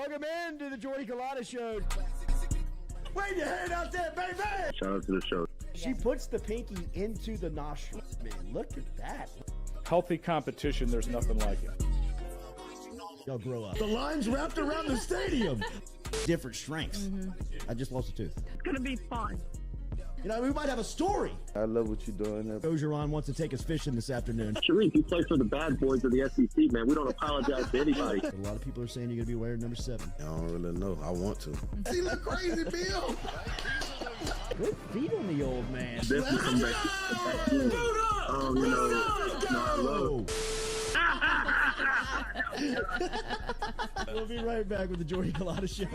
Welcome into the Jordy Culotta Show. Wave your hand out there, baby! Shout out to the show. She puts the pinky into the nostril. Man, look at that. Healthy competition, there's nothing like it. Y'all grow up. The line's wrapped around the stadium. Different strengths. I just lost a tooth. It's going to be fun. You know, we might have a story. I love what you're doing. Ogeron wants to take us fishing this afternoon. Sharif, you play for the bad boys of the SEC, man. We don't apologize to anybody. A lot of people are saying you're going to be wearing number 7. I don't really know. I want to. See, look crazy, Bill. Good feet on the old man. Definitely come back. I love. We'll be right back with the Jordy Culotta Show.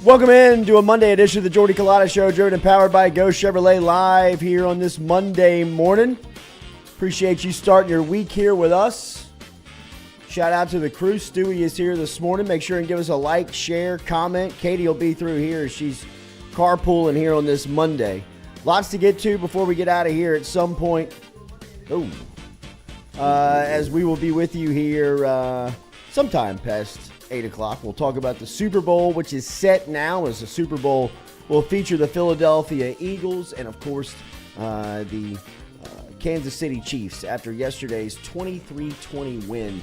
Welcome in to a Monday edition of the Jordy Culotta Show, driven and powered by Go Chevrolet, live here on this Monday morning. Appreciate you starting your week here with us. Shout out to the crew. Stewie is here this morning. Make sure and give us a like, share, comment. Katie will be through here as she's carpooling here on this Monday. Lots to get to before we get out of here at some point. As we will be with you here sometime past 8 o'clock. We'll talk about the Super Bowl, which is set now, as the Super Bowl will feature the Philadelphia Eagles and, of course, the Kansas City Chiefs after yesterday's 23-20 win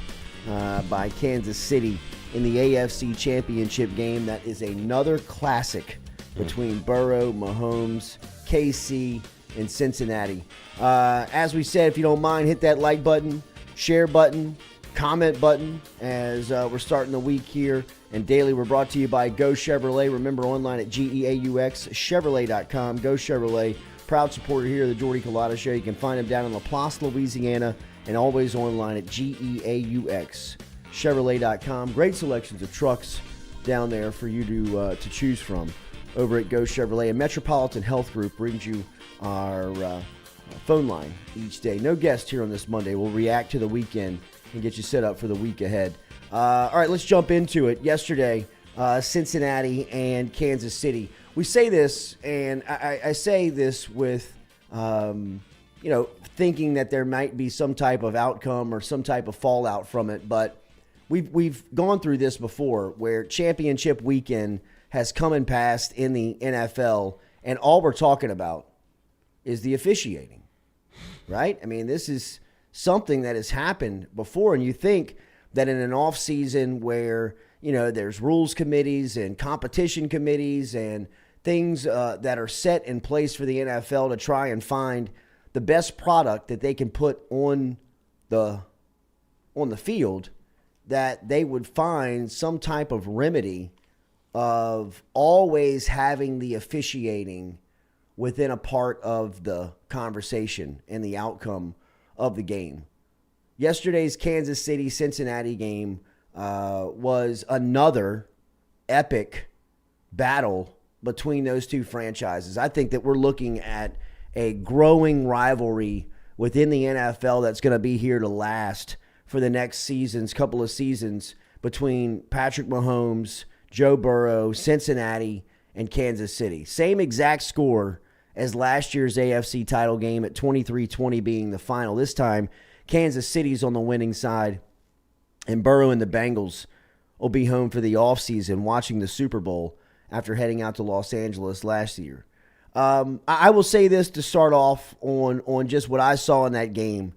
by Kansas City in the AFC Championship game. That is another classic between Burrow, Mahomes, KC, and Cincinnati. As we said, if you don't mind, hit that like button, share button, comment button as we're starting the week here. And daily, we're brought to you by Go Chevrolet. Remember, online at GEAUXChevrolet.com. Go Chevrolet, proud supporter here of the Jordy Culotta Show. You can find them down in LaPlace, Louisiana, and always online at GEAUXChevrolet.com. Great selections of trucks down there for you to choose from over at Go Chevrolet. And Metropolitan Health Group brings you our phone line each day. No guest here on this Monday. We'll react to the weekend and get you set up for the week ahead. All right, let's jump into it. Yesterday, Cincinnati and Kansas City. We say this, and I say this with, thinking that there might be some type of outcome or some type of fallout from it. But we've gone through this before, where championship weekend has come and passed in the NFL, and all we're talking about is the officiating, right? I mean, this is something that has happened before, and you think that in an off season where, there's rules committees and competition committees and things that are set in place for the NFL to try and find the best product that they can put on the field, that they would find some type of remedy of always having the officiating within a part of the conversation and the outcome of the game. Yesterday's Kansas City-Cincinnati game was another epic battle between those two franchises. I think that we're looking at a growing rivalry within the NFL that's going to be here to last for the next couple of seasons between Patrick Mahomes, Joe Burrow, Cincinnati, and Kansas City. Same exact score as last year's AFC title game at 23-20 being the final. This time, Kansas City's on the winning side, and Burrow and the Bengals will be home for the offseason watching the Super Bowl after heading out to Los Angeles last year. I will say this to start off on just what I saw in that game.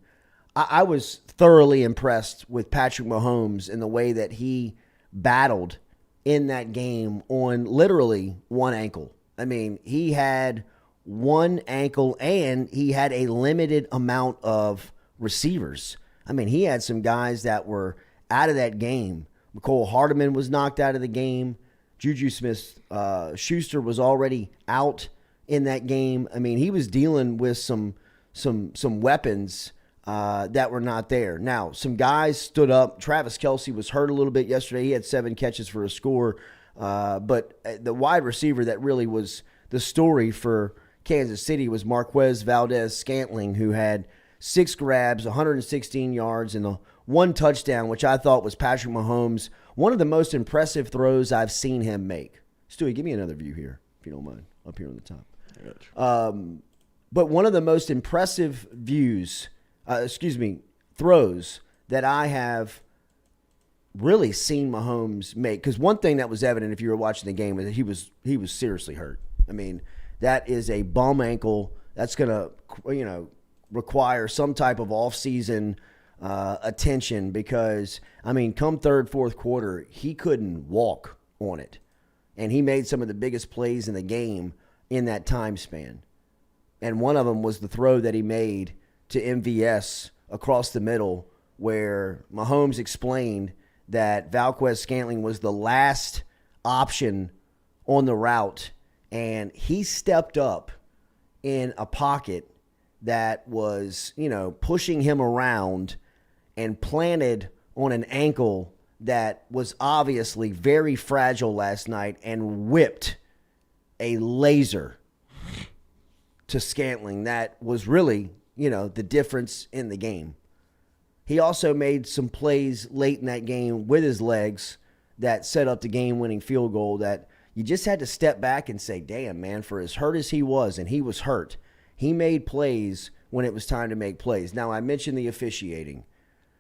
I was thoroughly impressed with Patrick Mahomes and the way that he battled in that game on literally one ankle. I mean, he had one ankle and he had a limited amount of receivers. I mean, he had some guys that were out of that game. McCole Hardeman was knocked out of the game. Juju Smith-Schuster was already out in that game. I mean, he was dealing with some weapons that were not there. Now, some guys stood up. Travis Kelce was hurt a little bit yesterday. He had 7 catches for a score. But the wide receiver that really was the story for Kansas City was Marquez Valdez-Scantling, who had 6 grabs, 116 yards, and 1 touchdown, which I thought was Patrick Mahomes. One of the most impressive throws I've seen him make. Stewie, give me another view here, if you don't mind, up here on the top. But one of the most impressive throws that I have really seen Mahomes make. Because one thing that was evident if you were watching the game is that he was seriously hurt. I mean, that is a bum ankle. That's going to, require some type of off-season attention because, I mean, come third, fourth quarter, he couldn't walk on it. And he made some of the biggest plays in the game in that time span. And one of them was the throw that he made to MVS across the middle where Mahomes explained that Valdez-Scantling was the last option on the route, and he stepped up in a pocket that was, pushing him around and planted on an ankle that was obviously very fragile last night and whipped a laser to Scantling that was really, the difference in the game. He also made some plays late in that game with his legs that set up the game-winning field goal that you just had to step back and say, damn, man, for as hurt as he was, and he was hurt, he made plays when it was time to make plays. Now, I mentioned the officiating,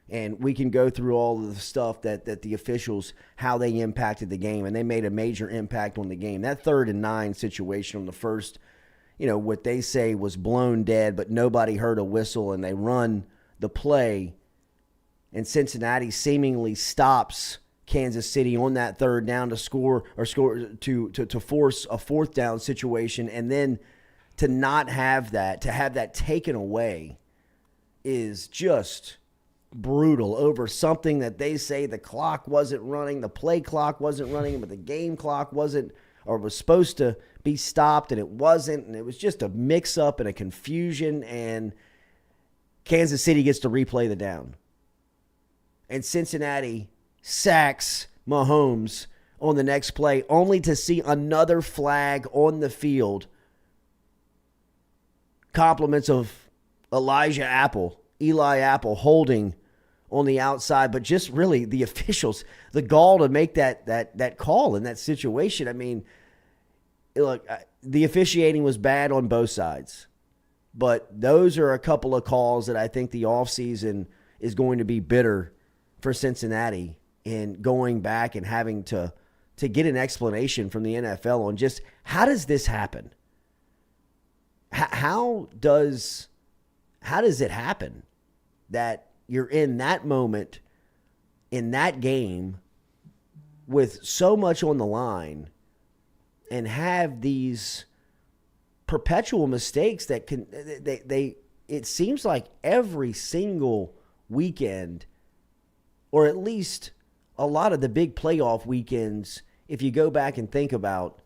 and we can go through all of the stuff that the officials, how they impacted the game, and they made a major impact on the game. That 3rd and 9 situation on the first, what they say was blown dead, but nobody heard a whistle, and they run the play, and Cincinnati seemingly stops Kansas City on that 3rd down to score to force a 4th down situation, and then to not have that, to have that taken away is just brutal over something that they say the clock wasn't running, the play clock wasn't running, but the game clock wasn't or was supposed to be stopped, and it wasn't, and it was just a mix-up and a confusion, and Kansas City gets to replay the down. And Cincinnati sacks Mahomes on the next play, only to see another flag on the field. Compliments of Eli Apple holding on the outside, but just really the officials, the gall to make that call in that situation. I mean, look, the officiating was bad on both sides, but those are a couple of calls that I think the offseason is going to be bitter for Cincinnati in going back and having to get an explanation from the NFL on just how does this happen? How does it happen that you're in that moment in that game with so much on the line and have these perpetual mistakes that can it seems like every single weekend, or at least a lot of the big playoff weekends, if you go back and think about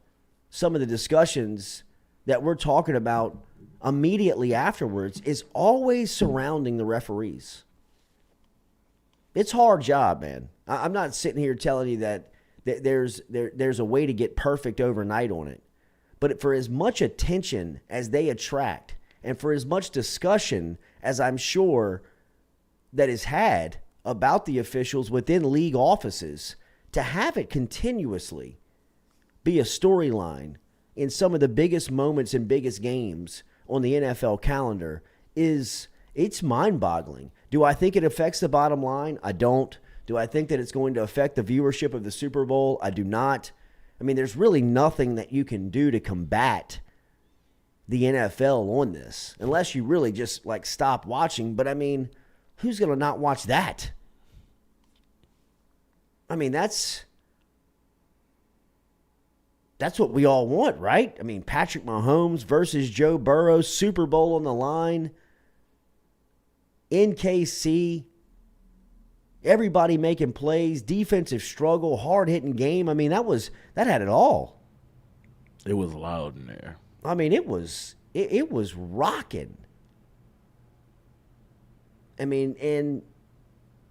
some of the discussions that we're talking about immediately afterwards, is always surrounding the referees. It's a hard job, man. I'm not sitting here telling you that there's a way to get perfect overnight on it. But for as much attention as they attract, and for as much discussion as I'm sure that is had about the officials within league offices, to have it continuously be a storyline in some of the biggest moments and biggest games on the NFL calendar it's mind-boggling. Do I think it affects the bottom line? I don't. Do I think that it's going to affect the viewership of the Super Bowl? I do not. I mean, there's really nothing that you can do to combat the NFL on this, unless you really just stop watching. But I mean, who's going to not watch that? I mean, that's what we all want, right? I mean, Patrick Mahomes versus Joe Burrow, Super Bowl on the line, in KC, everybody making plays, defensive struggle, hard-hitting game. I mean, that had it all. It was loud in there. I mean, it was rocking. I mean, and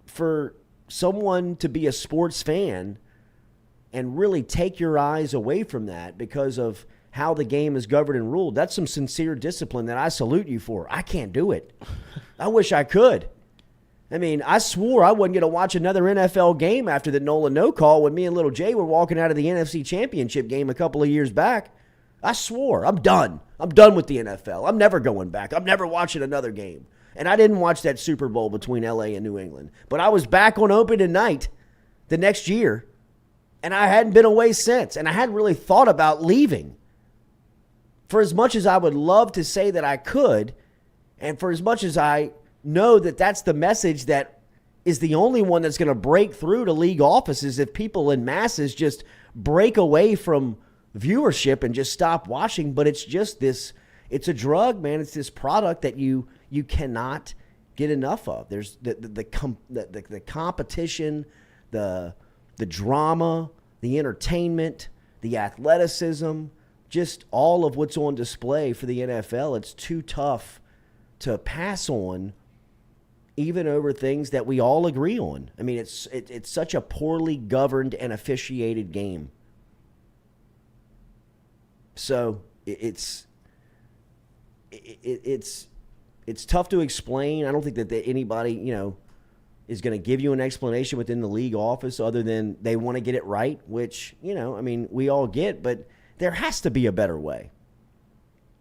for someone to be a sports fan and really take your eyes away from that because of how the game is governed and ruled, that's some sincere discipline that I salute you for. I can't do it. I wish I could. I mean, I swore I wasn't going to watch another NFL game after the Nolan no call when me and Little Jay were walking out of the NFC Championship game a couple of years back. I swore. I'm done. I'm done with the NFL. I'm never going back. I'm never watching another game. And I didn't watch that Super Bowl between L.A. and New England. But I was back on opening night the next year, and I hadn't been away since. And I hadn't really thought about leaving. For as much as I would love to say that I could, and for as much as I know that that's the message that is the only one that's going to break through to league offices if people in masses just break away from viewership and just stop watching. But it's just this, it's a drug, man. It's this product that you cannot get enough of. There's the competition, the drama, the entertainment, the athleticism, just all of what's on display for the NFL. It's too tough to pass on, even over things that we all agree on. I mean, it's such a poorly governed and officiated game. So it's tough to explain. I don't think that anybody, is going to give you an explanation within the league office other than they want to get it right, which, I mean, we all get, but there has to be a better way.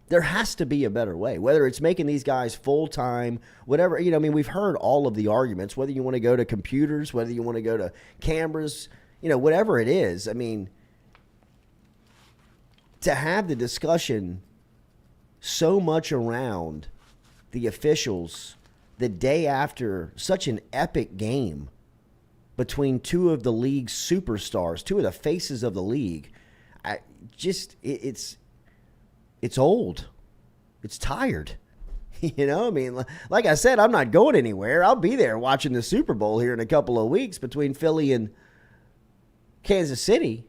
There has to be a better way, whether it's making these guys full-time, whatever. I mean, we've heard all of the arguments, whether you want to go to computers, whether you want to go to cameras, whatever it is. I mean, to have the discussion so much around the officials the day after such an epic game between two of the league's superstars, two of the faces of the league, it's old. It's tired. I mean, like I said, I'm not going anywhere. I'll be there watching the Super Bowl here in a couple of weeks between Philly and Kansas City.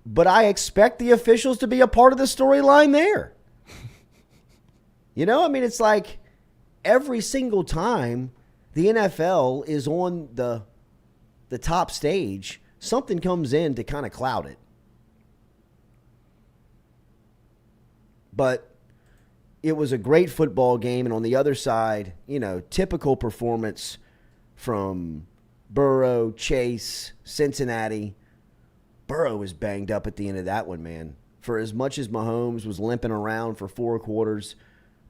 But I expect the officials to be a part of the storyline there. I mean, it's like every single time the NFL is on the top stage, something comes in to kind of cloud it. But it was a great football game, and on the other side, typical performance from Burrow, Chase, Cincinnati. Burrow was banged up at the end of that one, man. For as much as Mahomes was limping around for 4 quarters,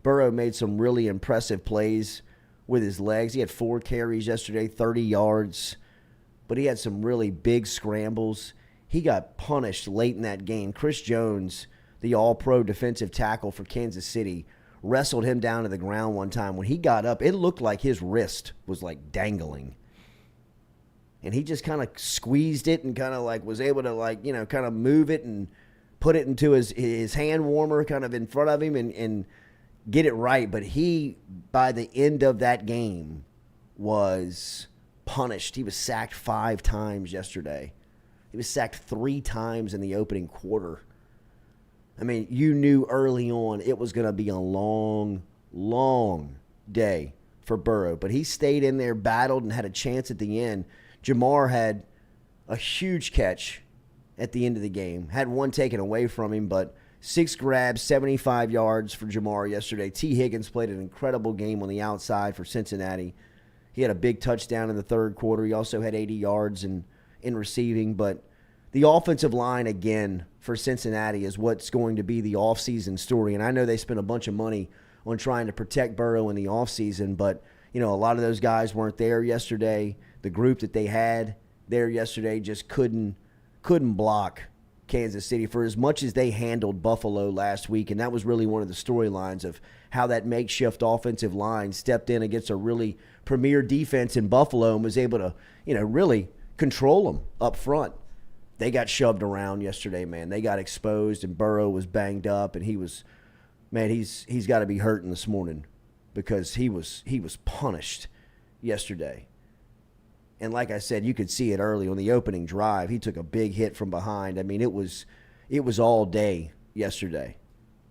Burrow made some really impressive plays with his legs. He had 4 carries yesterday, 30 yards, but he had some really big scrambles. He got punished late in that game. Chris Jones, the all-pro defensive tackle for Kansas City, wrestled him down to the ground one time. When he got up, it looked like his wrist was like dangling. And he just kind of squeezed it and kind of like was able to kind of move it and put it into his hand warmer kind of in front of him and get it right. But he, by the end of that game, was punished. He was sacked 5 times yesterday. He was sacked 3 times in the opening quarter. I mean, you knew early on it was going to be a long, long day for Burrow. But he stayed in there, battled, and had a chance at the end. Jamar had a huge catch at the end of the game. Had one taken away from him, but 6 grabs, 75 yards for Jamar yesterday. T. Higgins played an incredible game on the outside for Cincinnati. He had a big touchdown in the 3rd quarter. He also had 80 yards in receiving. But the offensive line, again, for Cincinnati is what's going to be the offseason story. And I know they spent a bunch of money on trying to protect Burrow in the offseason, but a lot of those guys weren't there yesterday. The group that they had there yesterday just couldn't block Kansas City for as much as they handled Buffalo last week. And that was really one of the storylines of how that makeshift offensive line stepped in against a really premier defense in Buffalo and was able to, really control them up front. They got shoved around yesterday, man. They got exposed, and Burrow was banged up, and he's got to be hurting this morning because he was punished yesterday. And like I said, you could see it early on the opening drive. He took a big hit from behind. I mean, it was all day yesterday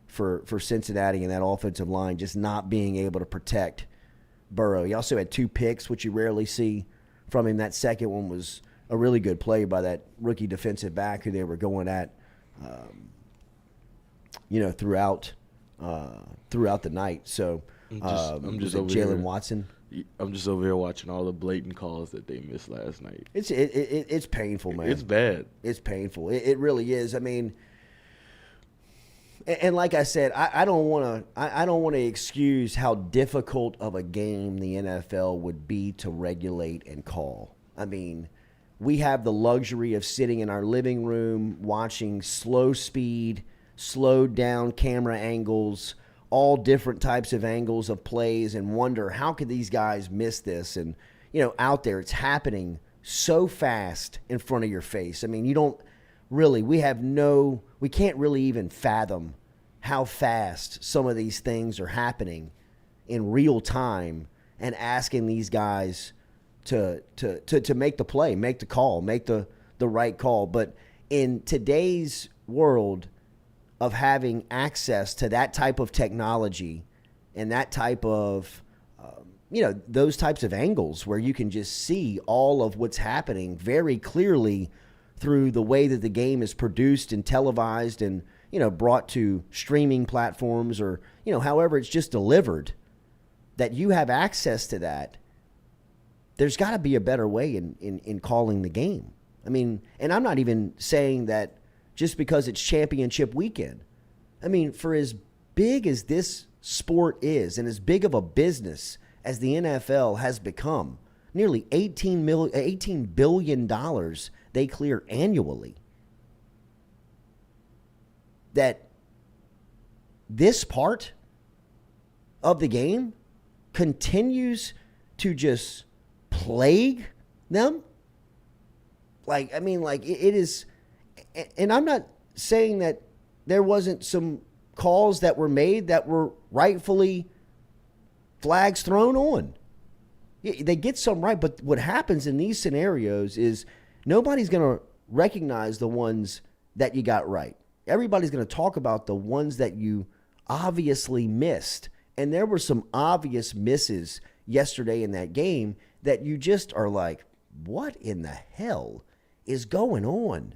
for Cincinnati and that offensive line just not being able to protect Burrow. He also had 2 picks, which you rarely see from him. That second one was a really good play by that rookie defensive back who they were going at, throughout the night. So I'm just over Jalen here. Watson. I'm just over here watching all the blatant calls that they missed last night. It's painful, man. It's bad. It's painful. It really is. I mean, and like I said, I don't want to excuse how difficult of a game the NFL would be to regulate and call. I mean, we have the luxury of sitting in our living room watching slow speed, slowed down camera angles, all different types of angles of plays, and wonder how could these guys miss this? And, out there it's happening so fast in front of your face. I mean, we can't really even fathom how fast some of these things are happening in real time, and asking these guys to make the play, make the call, make the right call. But in today's world of having access to that type of technology and that type of, those types of angles where you can just see all of what's happening very clearly through the way that the game is produced and televised and, brought to streaming platforms or, however it's just delivered, that you have access to that. There's got to be a better way in calling the game. I mean, and I'm not even saying that just because it's championship weekend. I mean, for as big as this sport is and as big of a business as the NFL has become, nearly $18 billion they clear annually, that this part of the game continues to just plague them. It is, and I'm not saying that there wasn't some calls that were made that were rightfully flags thrown on. They get some right, but what happens in these scenarios is nobody's going to recognize the ones that you got right. Everybody's going to talk about the ones that you obviously missed. And there were some obvious misses yesterday in that game that you just are like, what in the hell is going on?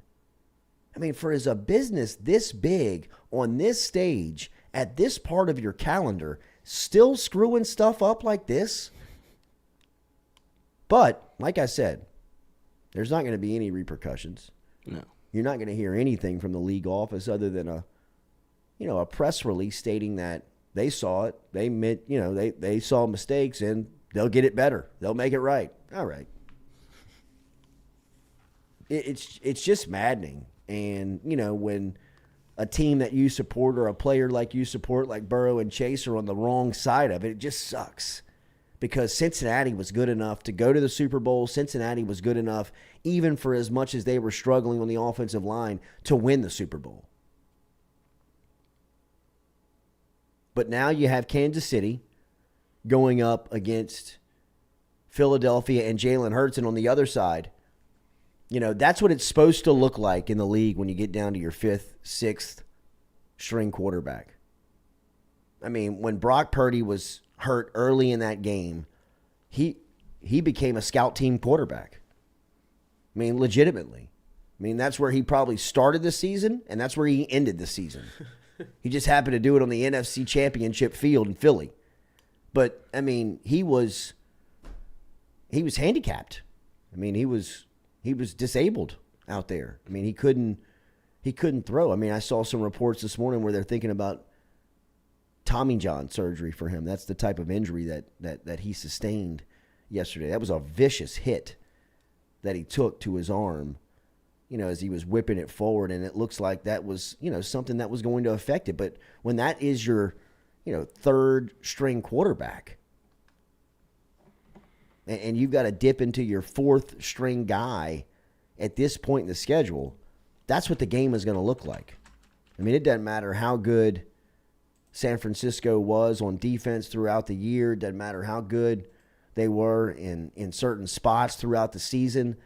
I mean, for as a business this big on this stage at this part of your calendar, still screwing stuff up like this. But like I said, there's not going to be any repercussions. No. You're not going to hear anything from the league office other than a press release stating that they saw it. They saw mistakes and they'll get it better. They'll make it right. All right. It's just maddening. And, when a team that you support or a player like you support, like Burrow and Chase, are on the wrong side of it, it just sucks. Because Cincinnati was good enough to go to the Super Bowl. Cincinnati was good enough, even for as much as they were struggling on the offensive line, to win the Super Bowl. But now you have Kansas City going up against Philadelphia and Jalen Hurts, and on the other side, that's what it's supposed to look like in the league when you get down to your 5th, 6th string quarterback. I mean, when Brock Purdy was hurt early in that game, he became a scout team quarterback. I mean, legitimately. I mean, that's where he probably started the season, and that's where he ended the season. He just happened to do it on the NFC Championship field in Philly. But, I mean, he was handicapped. I mean, he was disabled out there. I mean, he couldn't throw. I mean, I saw some reports this morning where they're thinking about Tommy John surgery for him. That's the type of injury that he sustained yesterday. That was a vicious hit that he took to his arm. as he was whipping it forward, and it looks like that was, something that was going to affect it. But when that is your, third string quarterback, and you've got to dip into your fourth string guy at this point in the schedule, that's what the game is going to look like. I mean, it doesn't matter how good San Francisco was on defense throughout the year. It doesn't matter how good they were in certain spots throughout the season.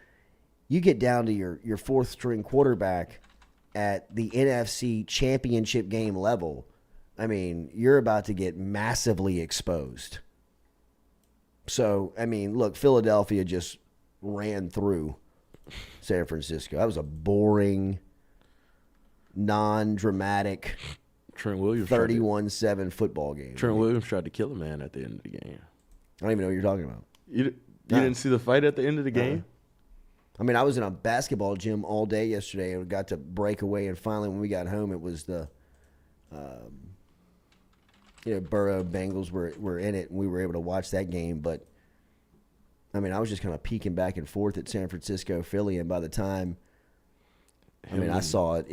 You get down to your fourth string quarterback at the NFC championship game level, I mean, you're about to get massively exposed. So, I mean, look, Philadelphia just ran through San Francisco. That was a boring, non-dramatic Trent Williams 31-7 football game. Trent Williams tried to kill a man at the end of the game. I don't even know what you're talking about. You didn't see the fight at the end of the game? I mean, I was in a basketball gym all day yesterday and got to break away. And finally, when we got home, it was the, Burrow Bengals were in it, and we were able to watch that game. But, I mean, I was just kind of peeking back and forth at San Francisco, Philly, and by the time, I saw it,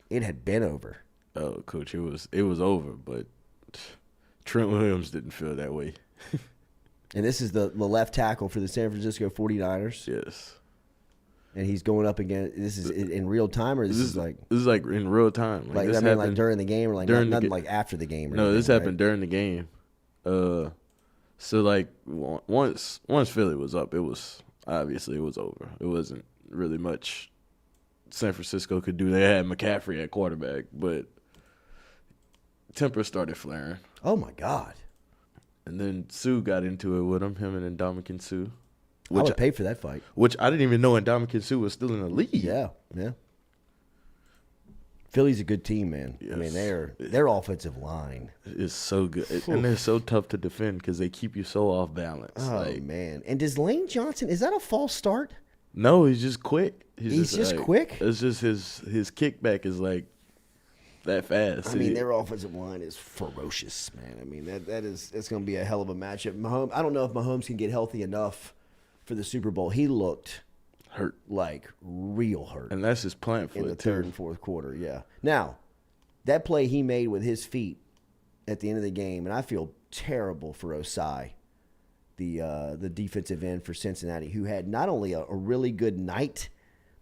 it had been over. Oh, Coach, it was over, but Trent Williams didn't feel that way. And this is the left tackle for the San Francisco 49ers. Yes. And he's going up against. This is in real time, or this is like in real time. Like during the game, or like nothing like after the game. Or no, anything, this happened during the game. So like once Philly was up, it was over. It wasn't really much San Francisco could do. They had McCaffrey at quarterback, but temper started flaring. Oh my God! And then Sue got into it with him and Ndamukong Suh. I would pay for that fight. Which I didn't even know Ndamukong Suh was still in the league. Yeah. Philly's a good team, man. Yes. I mean, their offensive line is so good, and they're so tough to defend because they keep you so off balance. Oh man! And does Lane Johnson, is that a false start? No, he's just quick. He's just quick. It's just his kickback is like that fast. I mean, their offensive line is ferocious, man. I mean, it's going to be a hell of a matchup. Mahomes, I don't know if Mahomes can get healthy enough for the Super Bowl. He looked hurt, like real hurt, and that's his plant foot in the third and fourth quarter. Yeah. Now, that play he made with his feet at the end of the game, and I feel terrible for Osai, the defensive end for Cincinnati, who had not only a really good night,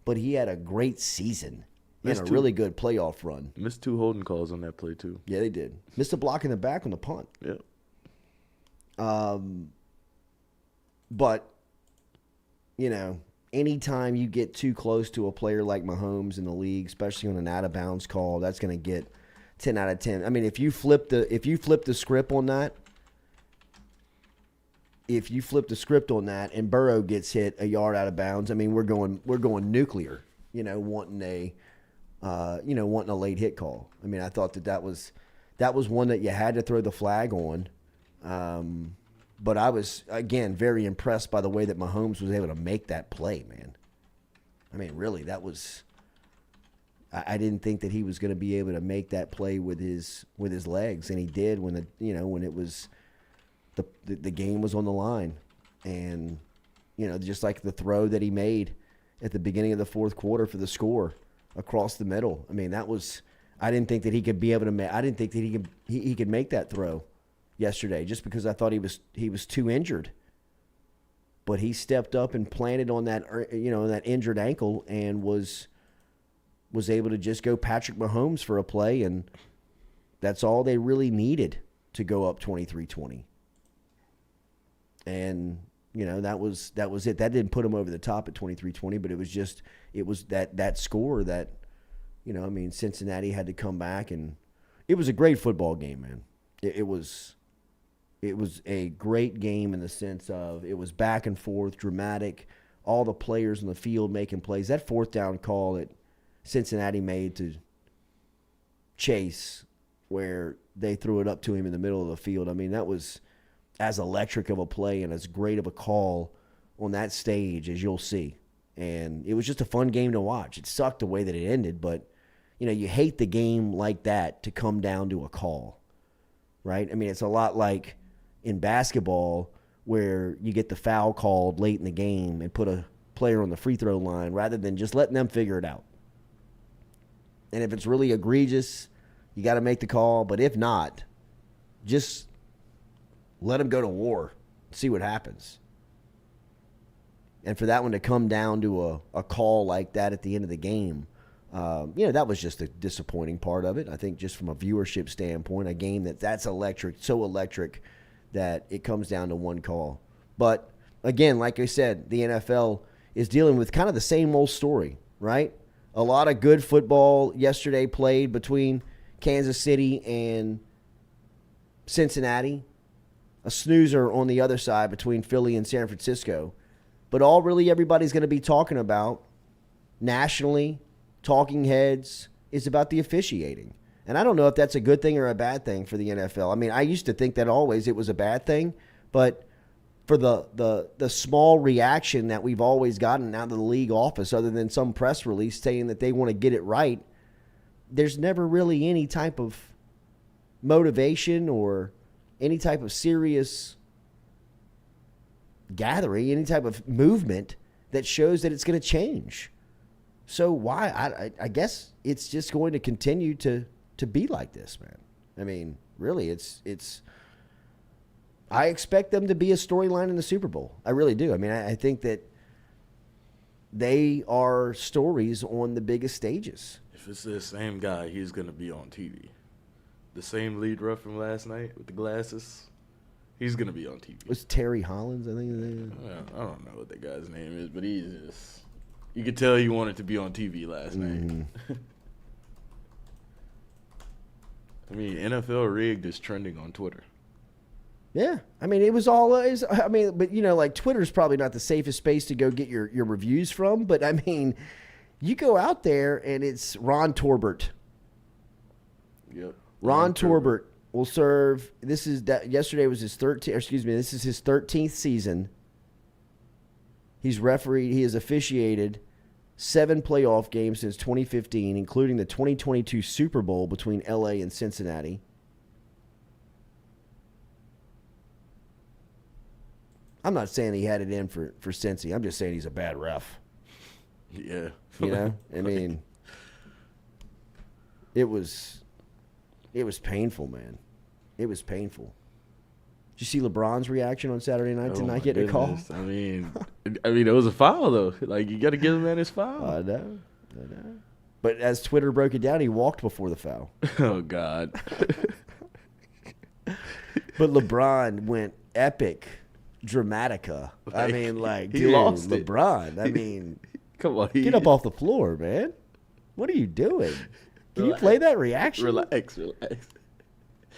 but he had a great season and a really good playoff run. Missed 2 holding calls on that play too. Yeah, they did. Missed a block in the back on the punt. Yeah. But anytime you get too close to a player like Mahomes in the league, especially on an out of bounds call, that's going to get 10 out of 10. I mean, if you flip the script on that, and Burrow gets hit a yard out of bounds, I mean, we're going nuclear. Wanting a late hit call. I mean, I thought that was one that you had to throw the flag on. But I was, again, very impressed by the way that Mahomes was able to make that play, man. I mean, really, that was – I didn't think that he was going to be able to make that play with his legs, and he did when it was the game was on the line. And, just like the throw that he made at the beginning of the fourth quarter for the score across the middle. I mean, that was – I didn't think that he could be able to – I didn't think that he could make that throw yesterday, just because I thought he was too injured. But he stepped up and planted on that that injured ankle and was able to just go Patrick Mahomes for a play, and that's all they really needed to go up 23-20. And that was it. That didn't put him over the top at 23-20, but it was that score that Cincinnati had to come back, and it was a great football game, man. It was a great game in the sense of it was back and forth, dramatic, all the players on the field making plays. That fourth down call that Cincinnati made to Chase, where they threw it up to him in the middle of the field, I mean, that was as electric of a play and as great of a call on that stage as you'll see. And it was just a fun game to watch. It sucked the way that it ended, but, you hate the game like that to come down to a call, right? I mean, it's a lot like in basketball where you get the foul called late in the game and put a player on the free throw line rather than just letting them figure it out. And if it's really egregious, you got to make the call. But if not, just let them go to war, see what happens. And for that one to come down to a call like that at the end of the game, that was just a disappointing part of it. I think just from a viewership standpoint, a game that's electric, so electric that it comes down to one call. But again, like I said, the NFL is dealing with kind of the same old story, right? A lot of good football yesterday played between Kansas City and Cincinnati. A snoozer on the other side between Philly and San Francisco. But all really everybody's going to be talking about nationally, talking heads, is about the officiating. And I don't know if that's a good thing or a bad thing for the NFL. I mean, I used to think that always it was a bad thing, but for the small reaction that we've always gotten out of the league office, other than some press release saying that they want to get it right, there's never really any type of motivation or any type of serious gathering, any type of movement that shows that it's going to change. So why? I guess it's just going to continue to be like this, man. I mean, really, it's. I expect them to be a storyline in the Super Bowl. I really do. I mean, I think that they are stories on the biggest stages. If it's the same guy, he's going to be on TV. The same lead ref from last night with the glasses, he's going to be on TV. Was Terry Hollins, I think? I don't know what that guy's name is, but he's just – you could tell he wanted to be on TV last night. I mean, NFL rigged is trending on Twitter. Yeah. I mean, it was all but, like Twitter's probably not the safest space to go get your reviews from. But, I mean, you go out there and it's Ron Torbert. Yep. Ron Torbert will serve. Yesterday was his 13th. Excuse me. This is his 13th season. He's refereed. He has officiated 7 playoff games since 2015, including the 2022 Super Bowl between LA and Cincinnati. I'm not saying he had it in for Cincy. I'm just saying he's a bad ref. Yeah. I mean, it was painful, man. It was painful. Did you see LeBron's reaction on Saturday night to not getting a call? I mean, it was a foul, though. Like, you got to give him that his foul. I know. But as Twitter broke it down, he walked before the foul. Oh, God. But LeBron went epic Dramatica. I mean, like, dude, lost LeBron. I mean, come on. Get up off the floor, man. What are you doing? Can you play that reaction? Relax.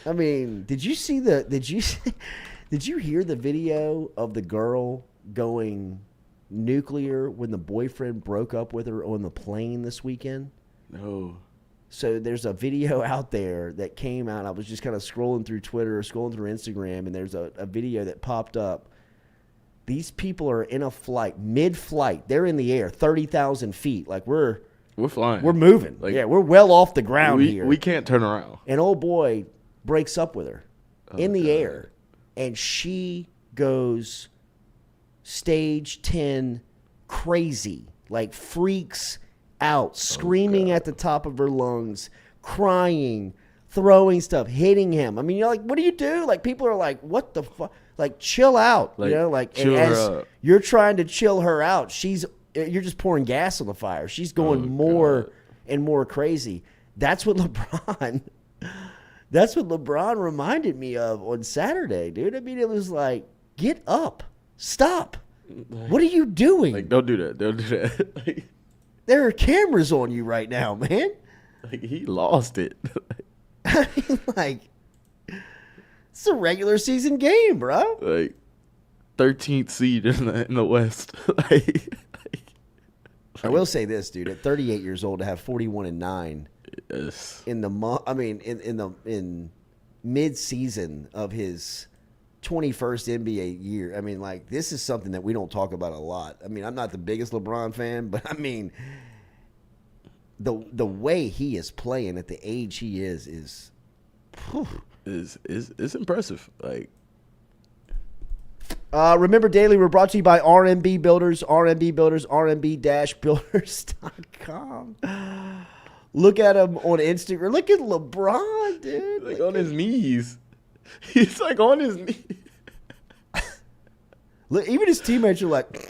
I mean, did you hear the video of the girl going nuclear when the boyfriend broke up with her on the plane this weekend? No. So there's a video out there that came out. I was just kind of scrolling through Twitter or scrolling through Instagram, and there's a video that popped up. These people are in a flight, mid-flight. They're in the air, 30,000 feet. Like, we're flying. We're moving. Like, yeah, we're well off the ground here. We can't turn around. And old boy breaks up with her in the air, and she goes stage 10 crazy, like freaks out, screaming at the top of her lungs, crying, throwing stuff, hitting him. I mean, you're like, what do you do? Like, people are like, what the fuck? Like, chill out. Like, and as you're trying to chill her out, you're just pouring gas on the fire. She's going more and more crazy. That's what LeBron reminded me of on Saturday, dude. I mean, it was like, get up. Stop. What are you doing? Like, don't do that. Don't do that. Like, there are cameras on you right now, man. Like, he lost it. I mean, like, it's a regular season game, bro. Like, 13th seed in the West. I will say this, dude. At 38 years old, to have 41-9 yes. in mid-season of his 21st NBA year. I mean, like, this is something that we don't talk about a lot. I mean, I'm not the biggest LeBron fan, but I mean, the way he is playing at the age he is impressive. Like, Remember, Daily, we're brought to you by RMB Builders, RMB Builders, RMB-Builders.com. Look at him on Instagram. Look at LeBron, dude. Like on his knees. He's like on his knees. Look, even his teammates are like,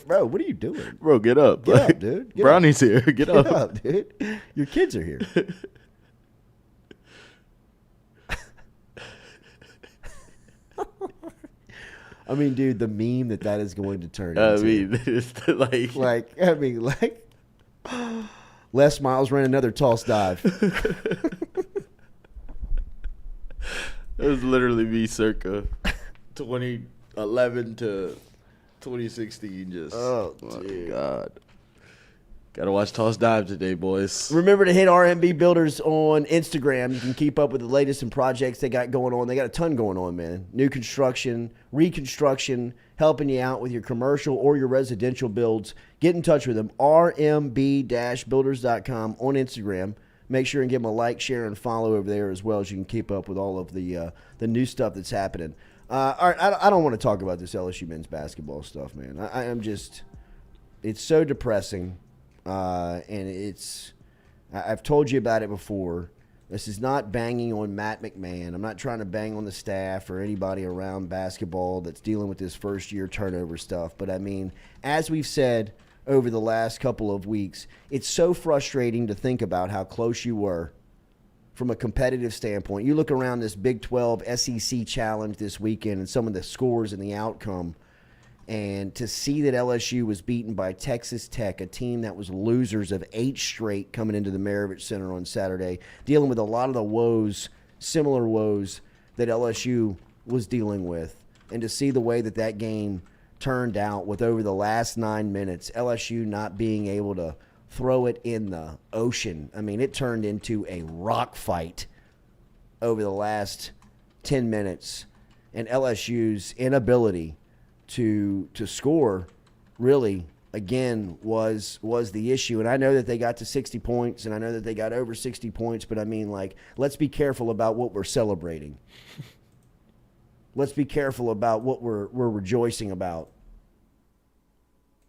bro, what are you doing? Bro, get up. Get up, dude. Get Brownie's here. Get Get up. up, dude. Your kids are here. I mean, dude, the meme that is going to turn into. I mean, it's like Les Miles ran another toss dive. it was literally me circa 2011 to 2016. Just Oh, my dude. God. Gotta watch Toss Dive today, boys. Remember to hit RMB Builders on Instagram. You can keep up with the latest in projects they got going on. They got a ton going on, man. New construction, reconstruction, helping you out with your commercial or your residential builds. Get in touch with them. RMB-Builders.com on Instagram. Make sure and give them a like, share, and follow over there as well, as you can keep up with all of the new stuff that's happening. All right, I don't want to talk about this LSU men's basketball stuff, man. I am just – it's so depressing. And I've told you about it before. This is not banging on Matt McMahon. I'm not trying to bang on the staff or anybody around basketball that's dealing with this first-year turnover stuff. But, I mean, as we've said over the last couple of weeks, it's so frustrating to think about how close you were from a competitive standpoint. You look around this Big 12 SEC challenge this weekend and some of the scores and the outcome, and to see that LSU was beaten by Texas Tech, a team that was losers of 8 straight coming into the Maravich Center on Saturday, dealing with a lot of the woes, similar woes that LSU was dealing with. And to see the way that game turned out with over the last 9 minutes, LSU not being able to throw it in the ocean. I mean, it turned into a rock fight over the last 10 minutes. And LSU's inability to score really, again, was the issue. And I know that they got to 60 points, and I know that they got over 60 points, but I mean, like, let's be careful about what we're celebrating. Let's be careful about what we're rejoicing about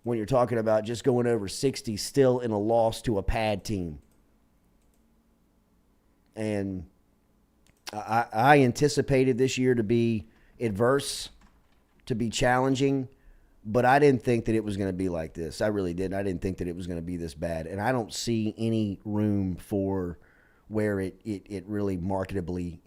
when you're talking about just going over 60 still in a loss to a pad team. And I anticipated this year to be adverse, to be challenging, but I didn't think that it was going to be like this. I really didn't. I didn't think that it was going to be this bad. And I don't see any room for where it really marketably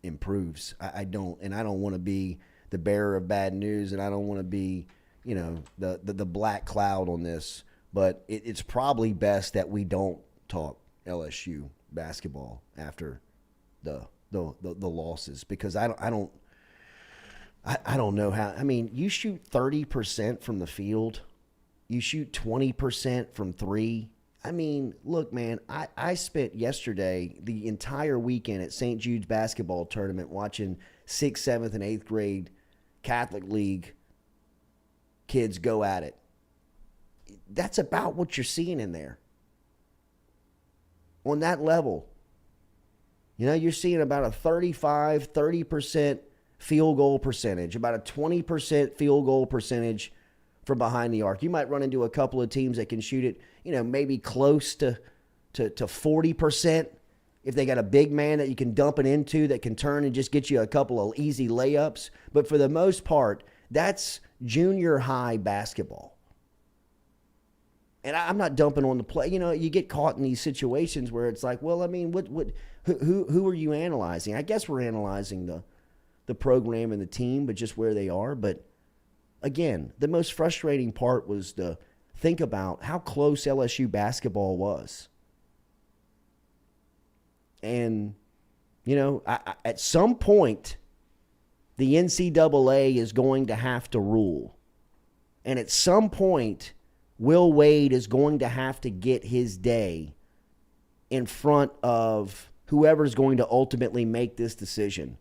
improves. I don't. And I don't want to be the bearer of bad news, and I don't want to be, the black cloud on this. But it's probably best that we don't talk LSU basketball after the losses, because I don't know how. I mean, you shoot 30% from the field. You shoot 20% from three. I mean, look, man, I spent yesterday the entire weekend at St. Jude's basketball tournament watching 6th, 7th, and 8th grade Catholic League kids go at it. That's about what you're seeing in there. On that level. You're seeing about a 30% field goal percentage, about a 20% field goal percentage from behind the arc. You might run into a couple of teams that can shoot it, maybe close to 40%. If they got a big man that you can dump it into that can turn and just get you a couple of easy layups. But for the most part, that's junior high basketball. And I'm not dumping on the play. You get caught in these situations where it's like, well, I mean, who are you analyzing? I guess we're analyzing the program and the team, but just where they are. But again, the most frustrating part was to think about how close LSU basketball was. And, at some point, the NCAA is going to have to rule. And at some point, Will Wade is going to have to get his day in front of whoever's going to ultimately make this decision.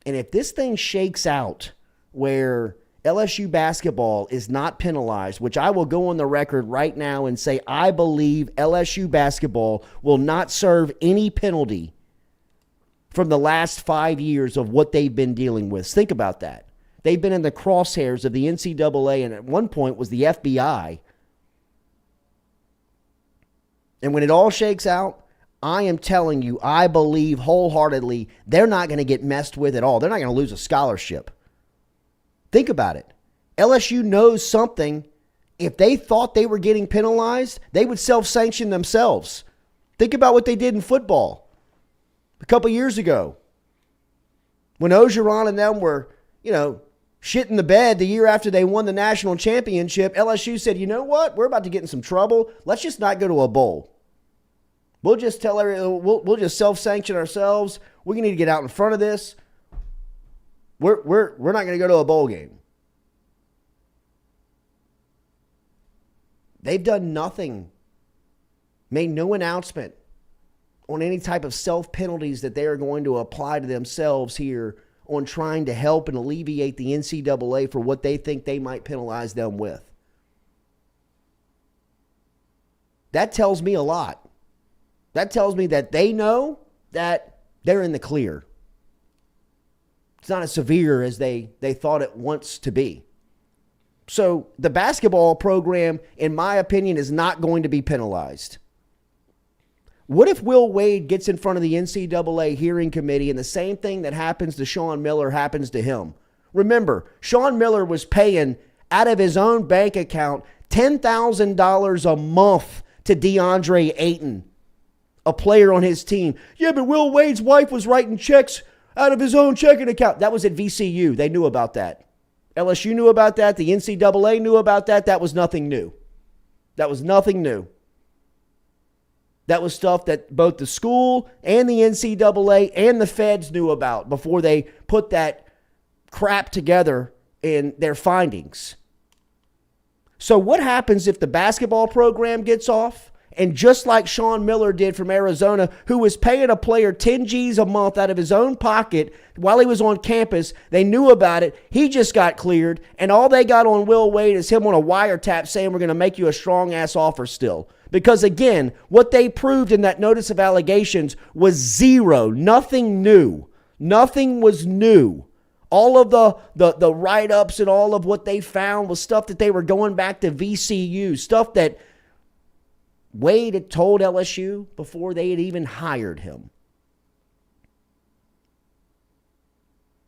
And if this thing shakes out where LSU basketball is not penalized, which I will go on the record right now and say I believe LSU basketball will not serve any penalty from the last 5 years of what they've been dealing with. Think about that. they've been in the crosshairs of the NCAA and at one point was the FBI. And when it all shakes out, I am telling you, I believe wholeheartedly they're not going to get messed with at all. They're not going to lose a scholarship. Think about it. LSU knows something. If they thought they were getting penalized, they would self-sanction themselves. Think about what they did in football a couple years ago. When Ogeron and them were, shit in the bed the year after they won the national championship, LSU said, you know what? We're about to get in some trouble. Let's just not go to a bowl. We'll just we'll just self-sanction ourselves. We're going to need to get out in front of this. We're not going to go to a bowl game. They've done nothing, made no announcement on any type of self-penalties that they are going to apply to themselves here on trying to help and alleviate the NCAA for what they think they might penalize them with. That tells me a lot. That tells me that they know that they're in the clear. It's not as severe as they thought it wants to be. So the basketball program, in my opinion, is not going to be penalized. What if Will Wade gets in front of the NCAA hearing committee and the same thing that happens to Sean Miller happens to him? Remember, Sean Miller was paying out of his own bank account $10,000 a month to DeAndre Ayton, a player on his team. Yeah, but Will Wade's wife was writing checks out of his own checking account. That was at VCU. They knew about that. LSU knew about that. The NCAA knew about that. That was nothing new. That was nothing new. That was stuff that both the school and the NCAA and the feds knew about before they put that crap together in their findings. So what happens if the basketball program gets off? And just like Sean Miller did from Arizona, who was paying a player 10 G's a month out of his own pocket while he was on campus, they knew about it. He just got cleared. And all they got on Will Wade is him on a wiretap saying we're going to make you a strong-ass offer still. Because, again, what they proved in that notice of allegations was zero. Nothing new. Nothing was new. All of the write-ups and all of what they found was stuff that they were going back to VCU, stuff that Wade had told LSU before they had even hired him.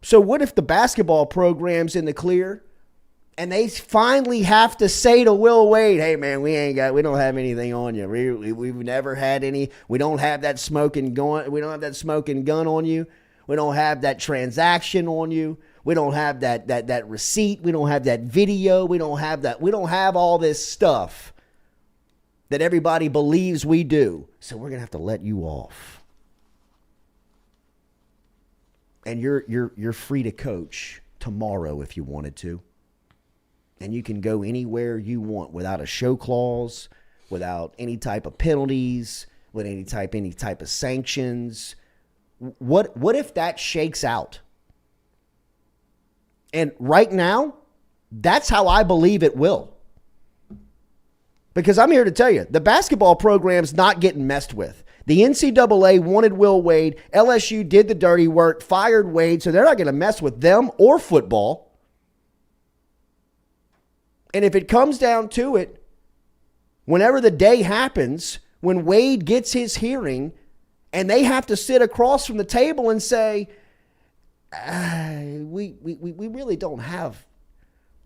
So what if the basketball program's in the clear and they finally have to say to Will Wade, hey man, we don't have anything on you. We've never had any. We don't have that smoking gun. We don't have that smoking gun on you. We don't have that transaction on you. We don't have that receipt. We don't have that video. We don't have that. We don't have all this stuff that everybody believes we do. So we're going to have to let you off. And you're free to coach tomorrow if you wanted to. And you can go anywhere you want without a show clause, without any type of penalties, with any type of sanctions. What if that shakes out? And right now, that's how I believe it will. Because I'm here to tell you, the basketball program's not getting messed with. The NCAA wanted Will Wade. LSU did the dirty work, fired Wade, so they're not going to mess with them or football. And if it comes down to it, whenever the day happens, when Wade gets his hearing, and they have to sit across from the table and say, we really don't have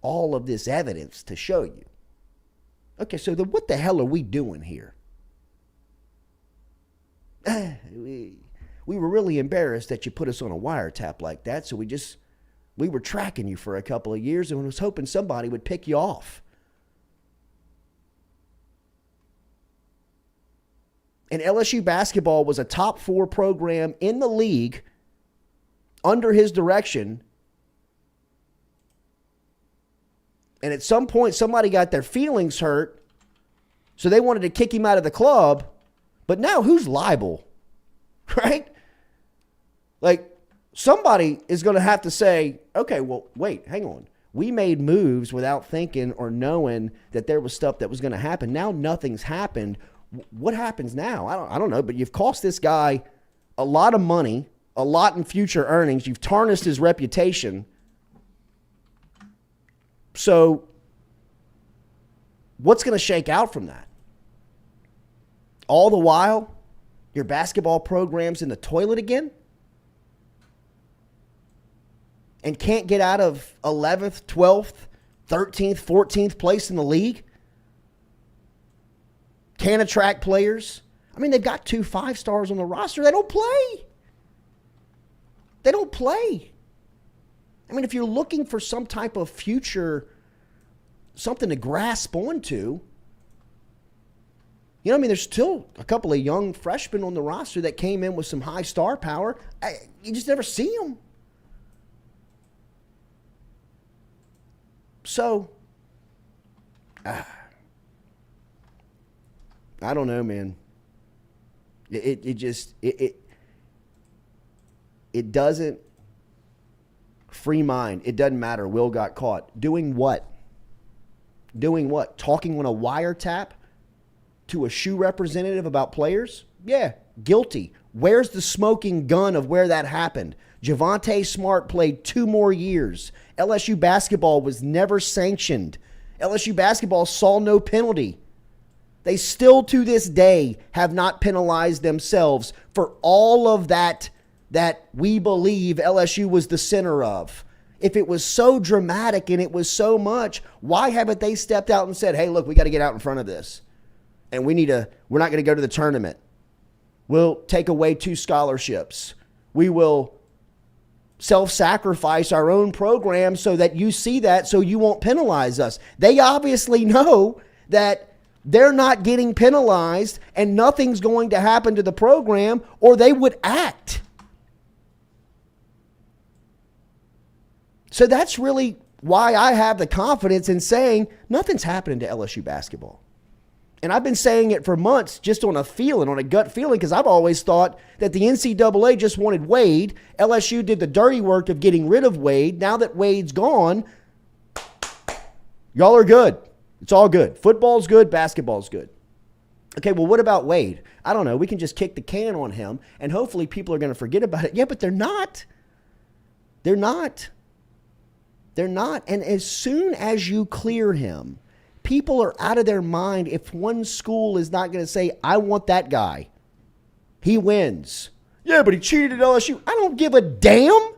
all of this evidence to show you. Okay, so then what the hell are we doing here? We were really embarrassed that you put us on a wiretap like that, so we were tracking you for a couple of years and was hoping somebody would pick you off. And LSU basketball was a top 4 program in the league under his direction. And at some point, somebody got their feelings hurt, so they wanted to kick him out of the club. But now who's liable, right? Like, somebody is going to have to say, okay, well, wait, hang on. We made moves without thinking or knowing that there was stuff that was going to happen. Now nothing's happened. What happens now? I don't know, but you've cost this guy a lot of money, a lot in future earnings. You've tarnished his reputation. So what's going to shake out from that? All the while, your basketball program's in the toilet again? And can't get out of 11th, 12th, 13th, 14th place in the league? Can't attract players? I mean, they've got 2 5-stars on the roster. They don't play. They don't play. I mean, if you're looking for some type of future, something to grasp onto, you know, I mean, there's still a couple of young freshmen on the roster that came in with some high star power. You just never see them. So, I don't know, man. It doesn't, free mind. It doesn't matter. Will got caught. Doing what? Doing what? Talking on a wiretap to a shoe representative about players? Yeah, guilty. Where's the smoking gun of where that happened? Javonte Smart played 2 more years. LSU basketball was never sanctioned. LSU basketball saw no penalty. They still to this day have not penalized themselves for all of that we believe LSU was the center of. If it was so dramatic and it was so much, why haven't they stepped out and said, hey, look, we got to get out in front of this. And we're not going to go to the tournament. We'll take away 2 scholarships. We will self-sacrifice our own program so that you see that so you won't penalize us. They obviously know that they're not getting penalized and nothing's going to happen to the program, or they would act. So that's really why I have the confidence in saying nothing's happening to LSU basketball. And I've been saying it for months just on a feeling, on a gut feeling, because I've always thought that the NCAA just wanted Wade. LSU did the dirty work of getting rid of Wade. Now that Wade's gone, y'all are good. It's all good. Football's good. Basketball's good. Okay, well, what about Wade? I don't know. We can just kick the can on him, and hopefully people are going to forget about it. Yeah, but they're not. They're not. They're not. And as soon as you clear him, people are out of their mind if one school is not going to say, I want that guy. He wins. Yeah, but he cheated at LSU. I don't give a damn.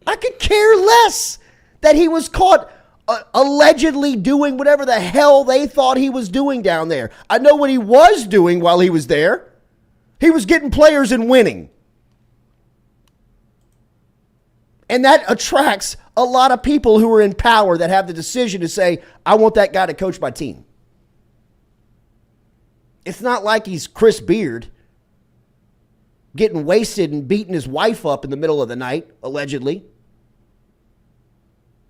I could care less that he was caught allegedly doing whatever the hell they thought he was doing down there. I know what he was doing while he was there. He was getting players and winning. And that attracts a lot of people who are in power that have the decision to say, I want that guy to coach my team. It's not like he's Chris Beard getting wasted and beating his wife up in the middle of the night, allegedly.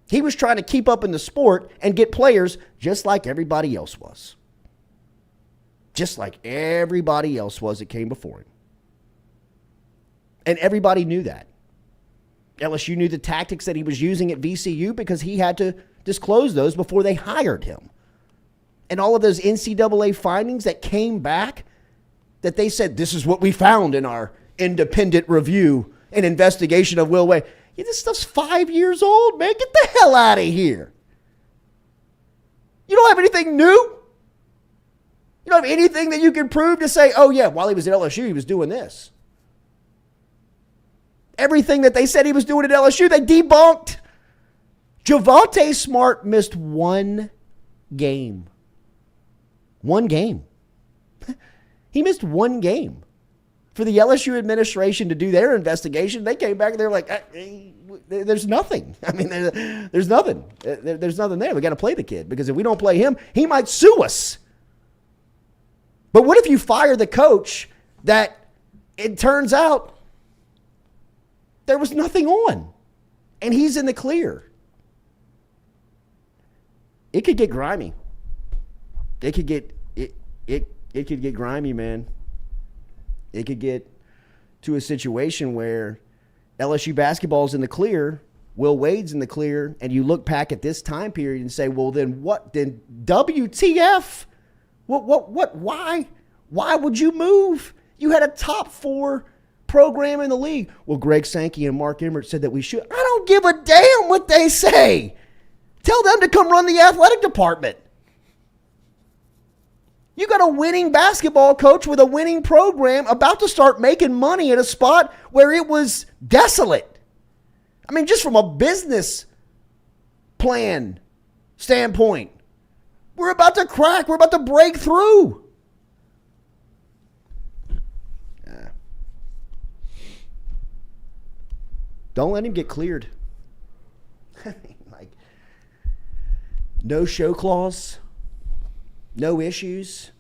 He was trying to keep up in the sport and get players just like everybody else was. Just like everybody else was that came before him. And everybody knew that. LSU knew the tactics that he was using at VCU because he had to disclose those before they hired him. And all of those NCAA findings that came back, that they said, this is what we found in our independent review and investigation of Will Wade. Yeah, this stuff's 5 years old, man. Get the hell out of here. You don't have anything new? You don't have anything that you can prove to say, oh, yeah, while he was at LSU, he was doing this. Everything that they said he was doing at LSU, they debunked. Javonte Smart missed 1 game. 1 game. He missed 1 game. For the LSU administration to do their investigation, they came back and they were like, there's nothing. I mean, there's nothing. There's nothing there. We got to play the kid because if we don't play him, he might sue us. But what if you fire the coach that it turns out there was nothing on and he's in the clear? It could get grimy. It could get grimy, man. It could get to a situation where LSU basketball is in the clear, Will Wade's in the clear, and you look back at this time period and say, well, then what? Then WTF? What? Why? Why would you move? You had a top 4 program in the league. Well, Greg Sankey and Mark Emmert said that we should. I don't give a damn what they say. Tell them to come run the athletic department. You got a winning basketball coach with a winning program about to start making money at a spot where it was desolate. I mean, just from a business plan standpoint, we're about to crack. We're about to break through. Don't let him get cleared. Like, no show clause, no issues.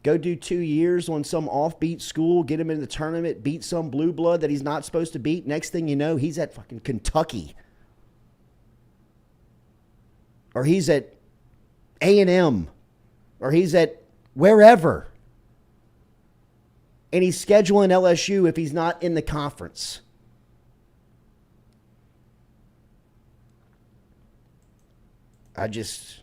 Go do 2 years on some offbeat school, get him in the tournament, beat some blue blood that he's not supposed to beat. Next thing you know, he's at fucking Kentucky. Or he's at A&M. Or he's at wherever. And he's scheduling LSU if he's not in the conference. I just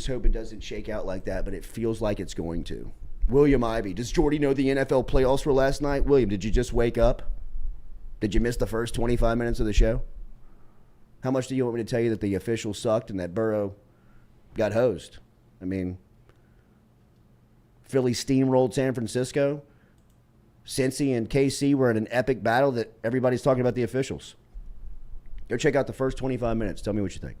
hope it doesn't shake out like that, but it feels like it's going to. William Ivey, does Jordy know the NFL playoffs were last night? William, did you just wake up? Did you miss the first 25 minutes of the show? How much do you want me to tell you that the officials sucked and that Burrow got hosed? I mean, Philly steamrolled San Francisco. Cincy and KC were in an epic battle that everybody's talking about the officials. Go check out the first 25 minutes. Tell me what you think.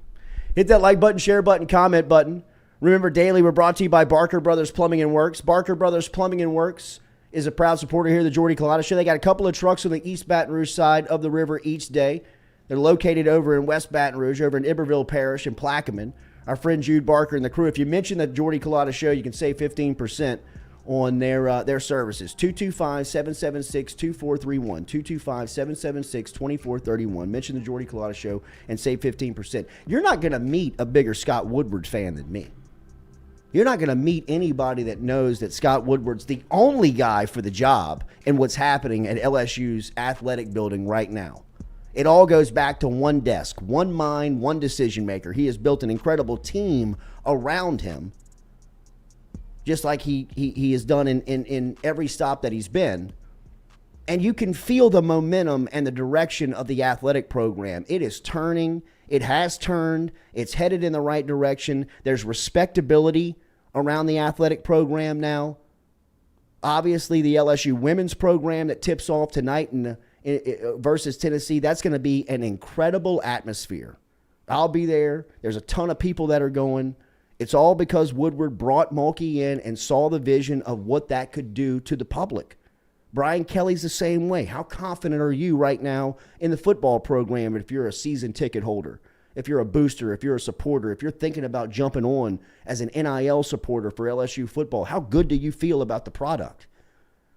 Hit that like button, share button, comment button. Remember, daily, we're brought to you by Barker Brothers Plumbing and Works. Barker Brothers Plumbing and Works is a proud supporter here of the Jordy Culotta Show. They got a couple of trucks on the East Baton Rouge side of the river each day. They're located over in West Baton Rouge, over in Iberville Parish in Plaquemine. Our friend Jude Barker and the crew. If you mention the Jordy Culotta Show, you can save 15% on their services. 225-776-2431. 225-776-2431. Mention the Jordy Culotta Show and save 15%. You're not going to meet a bigger Scott Woodward fan than me. You're not going to meet anybody that knows that Scott Woodward's the only guy for the job in what's happening at LSU's athletic building right now. It all goes back to one desk, one mind, one decision maker. He has built an incredible team around him, just like he has done in every stop that he's been. And you can feel the momentum and the direction of the athletic program. It is turning. It has turned. It's headed in the right direction. There's respectability around the athletic program now. Obviously, the LSU women's program that tips off tonight versus Tennessee, that's going to be an incredible atmosphere. I'll be there. There's a ton of people that are going. It's all because Woodward brought Mulkey in and saw the vision of what that could do to the public. Brian Kelly's the same way. How confident are you right now in the football program if you're a season ticket holder, if you're a booster, if you're a supporter, if you're thinking about jumping on as an NIL supporter for LSU football? How good do you feel about the product?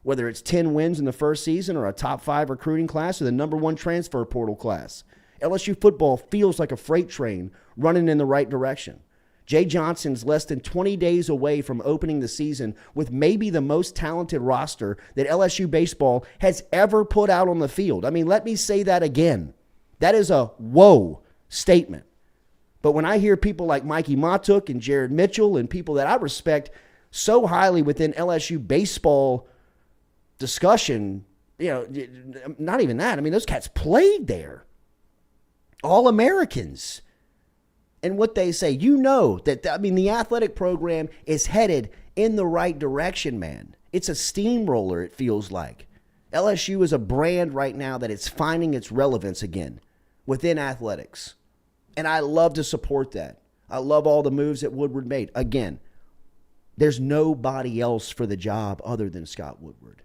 Whether it's 10 wins in the first season or a top 5 recruiting class or the number 1 transfer portal class, LSU football feels like a freight train running in the right direction. Jay Johnson's less than 20 days away from opening the season with maybe the most talented roster that LSU baseball has ever put out on the field. I mean, let me say that again. That is a whoa statement. But when I hear people like Mikey Matuk and Jared Mitchell and people that I respect so highly within LSU baseball discussion, not even that. I mean, those cats played there. All Americans. And what they say, the athletic program is headed in the right direction, man. It's a steamroller, it feels like. LSU is a brand right now that it's finding its relevance again within athletics. And I love to support that. I love all the moves that Woodward made. Again, there's nobody else for the job other than Scott Woodward.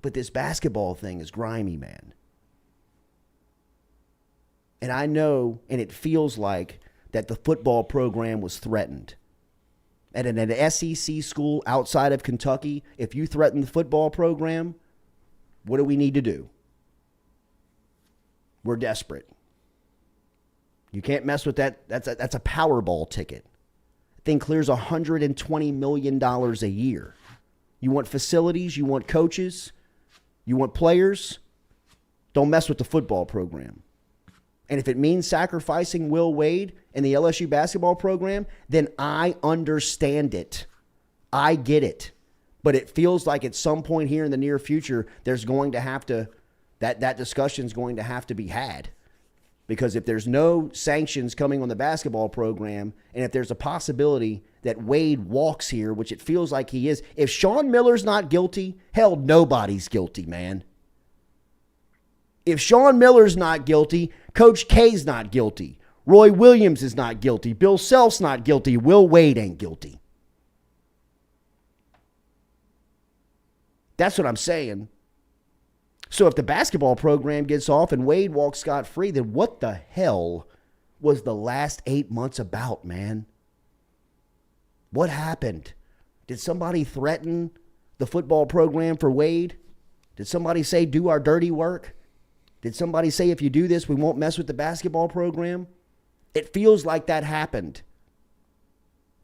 But this basketball thing is grimy, man. And I know, and it feels like, that the football program was threatened. And at an SEC school outside of Kentucky, if you threaten the football program, what do we need to do? We're desperate. You can't mess with that. That's a Powerball ticket. The thing clears $120 million a year. You want facilities, you want coaches, you want players, don't mess with the football program. And if it means sacrificing Will Wade and the LSU basketball program, then I understand it. I get it. But it feels like at some point here in the near future, there's going to have to that discussion is going to have to be had. Because if there's no sanctions coming on the basketball program, and if there's a possibility that Wade walks here, which it feels like he is, if Sean Miller's not guilty, hell, nobody's guilty, man. If Sean Miller's not guilty, Coach K's not guilty. Roy Williams is not guilty. Bill Self's not guilty. Will Wade ain't guilty. That's what I'm saying. So if the basketball program gets off and Wade walks scot-free, then what the hell was the last 8 months about, man? What happened? Did somebody threaten the football program for Wade? Did somebody say, do our dirty work? Did somebody say, if you do this, we won't mess with the basketball program? It feels like that happened.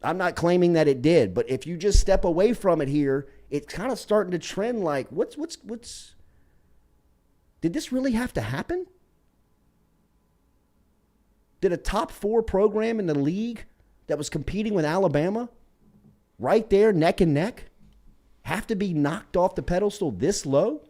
I'm not claiming that it did, but if you just step away from it here, it's kind of starting to trend like, what's did this really have to happen? Did a top 4 program in the league that was competing with Alabama, right there, neck and neck, have to be knocked off the pedestal this low?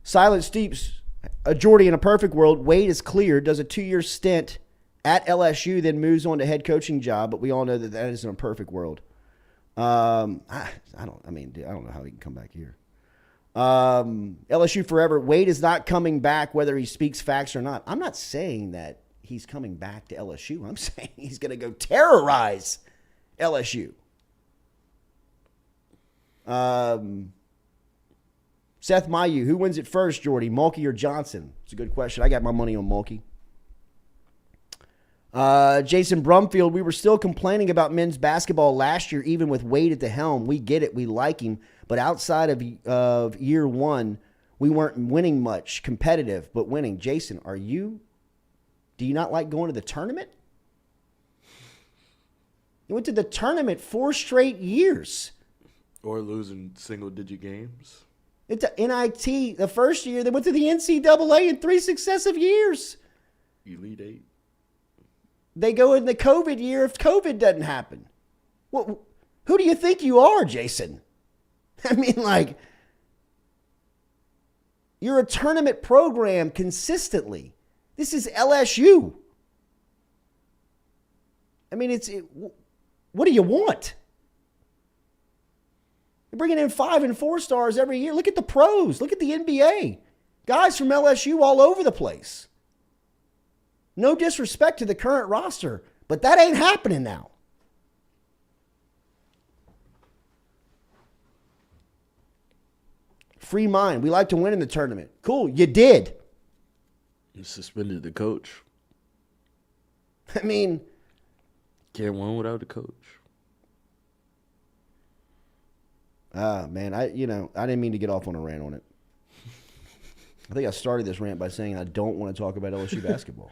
Silent Steeps, a Jordy in a perfect world, Wade is cleared, does a 2-year stint at LSU, then moves on to head coaching job, but we all know that that isn't a perfect world. I don't know how he can come back here. LSU forever. Wade is not coming back whether he speaks facts or not. I'm not saying that he's coming back to LSU. I'm saying he's going to go terrorize LSU. Seth Mayu, who wins it first, Jordy, Mulkey or Johnson? It's a good question. I got my money on Mulkey. Jason Brumfield, we were still complaining about men's basketball last year, even with Wade at the helm. We get it. We like him. But outside of year one, we weren't winning much. Competitive, but winning. Jason, do you not like going to the tournament? You went to the tournament 4 straight years. Or losing single-digit games. It's a NIT. The first year, they went to the NCAA in 3 successive years. Elite 8. They go in the COVID year if COVID doesn't happen. Well, who do you think you are, Jason? I mean, like, you're a tournament program consistently. This is LSU. I mean, what do you want? You're bringing in 5 and 4 stars every year. Look at the pros. Look at the NBA. Guys from LSU all over the place. No disrespect to the current roster, but that ain't happening now. Free mind. We like to win in the tournament. Cool, you did. You suspended the coach. I mean, can't win without the coach. Man, I didn't mean to get off on a rant on it. I think I started this rant by saying I don't want to talk about LSU basketball.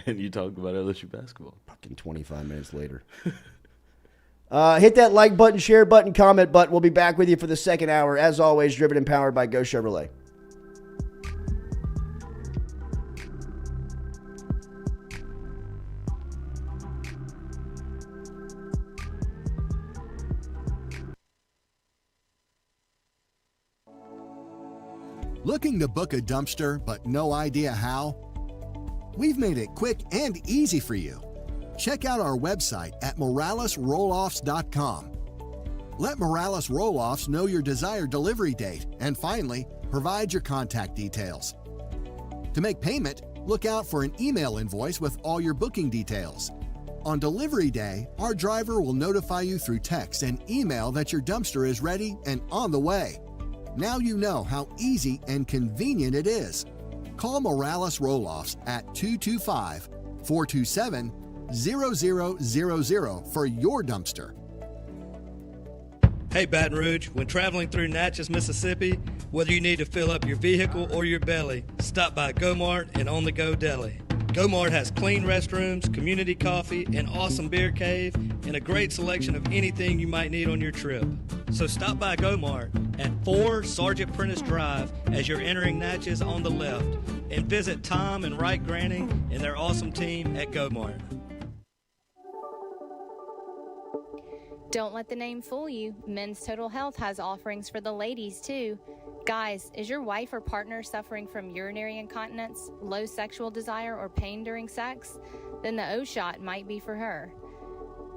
And you talked about LSU basketball. Fucking 25 minutes later. Hit that like button, share button, comment button. We'll be back with you for the second hour. As always, driven and powered by Go Chevrolet. Looking to book a dumpster but no idea how? We've made it quick and easy for you. Check out our website at moralesrolloffs.com. Let Morales Rolloffs know your desired delivery date, and finally, provide your contact details. To make payment, look out for an email invoice with all your booking details. On delivery day, our driver will notify you through text and email that your dumpster is ready and on the way. Now you know how easy and convenient it is. Call Morales Rolloffs at 225-427-0000 for your dumpster. Hey Baton Rouge, when traveling through Natchez, Mississippi, whether you need to fill up your vehicle or your belly, stop by Go-Mart and On The Go Deli. Go-Mart has clean restrooms, community coffee, an awesome beer cave, and a great selection of anything you might need on your trip. So stop by Go-Mart at 4 Sergeant Prentice Drive as you're entering Natchez on the left, and visit Tom and Wright Granning and their awesome team at Go-Mart. Don't let the name fool you. Men's Total Health has offerings for the ladies, too. Guys, is your wife or partner suffering from urinary incontinence, low sexual desire, or pain during sex? Then the O shot might be for her.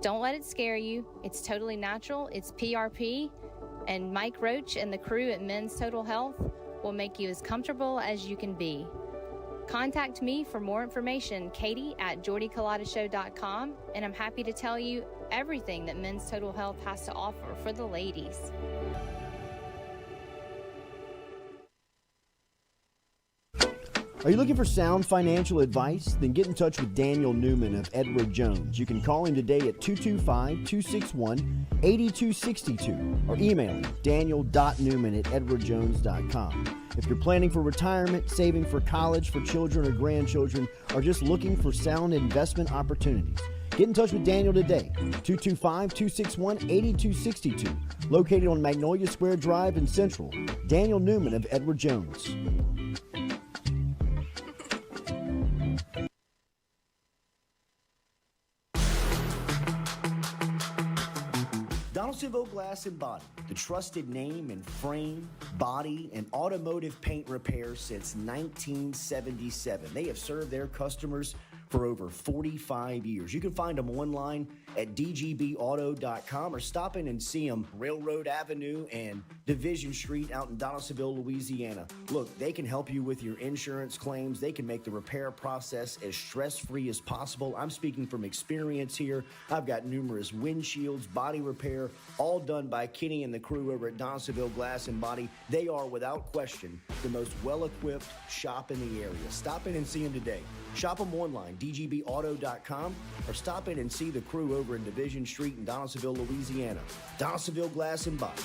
Don't let it scare you. It's totally natural. It's PRP. And Mike Roach and the crew at Men's Total Health will make you as comfortable as you can be. Contact me for more information, Katie at JordyCulottaShow.com, and I'm happy to tell you everything that Men's Total Health has to offer for the ladies. Are you looking for sound financial advice? Then get in touch with Daniel Newman of Edward Jones. You can call him today at 225-261-8262 or email him daniel.newman@edwardjones.com. If you're planning for retirement, saving for college for children or grandchildren, or just looking for sound investment opportunities, get in touch with Daniel today, 225-261-8262, located on Magnolia Square Drive in Central. Daniel Newman of Edward Jones. Donaldsonville Glass and Body, the trusted name in frame, body, and automotive paint repair since 1977. They have served their customers for over 45 years. You can find them online at dgbauto.com or stop in and see them Railroad Avenue and Division Street out in Donaldsonville, Louisiana. Look, they can help you with your insurance claims. They can make the repair process as stress-free as possible. I'm speaking from experience here. I've got numerous windshields, body repair, all done by Kenny and the crew over at Donaldsonville Glass and Body. They are, without question, the most well-equipped shop in the area. Stop in and see them today. Shop them online, dgbauto.com, or stop in and see the crew over in Division Street in Donaldsonville, Louisiana. Donaldsonville Glass and Body.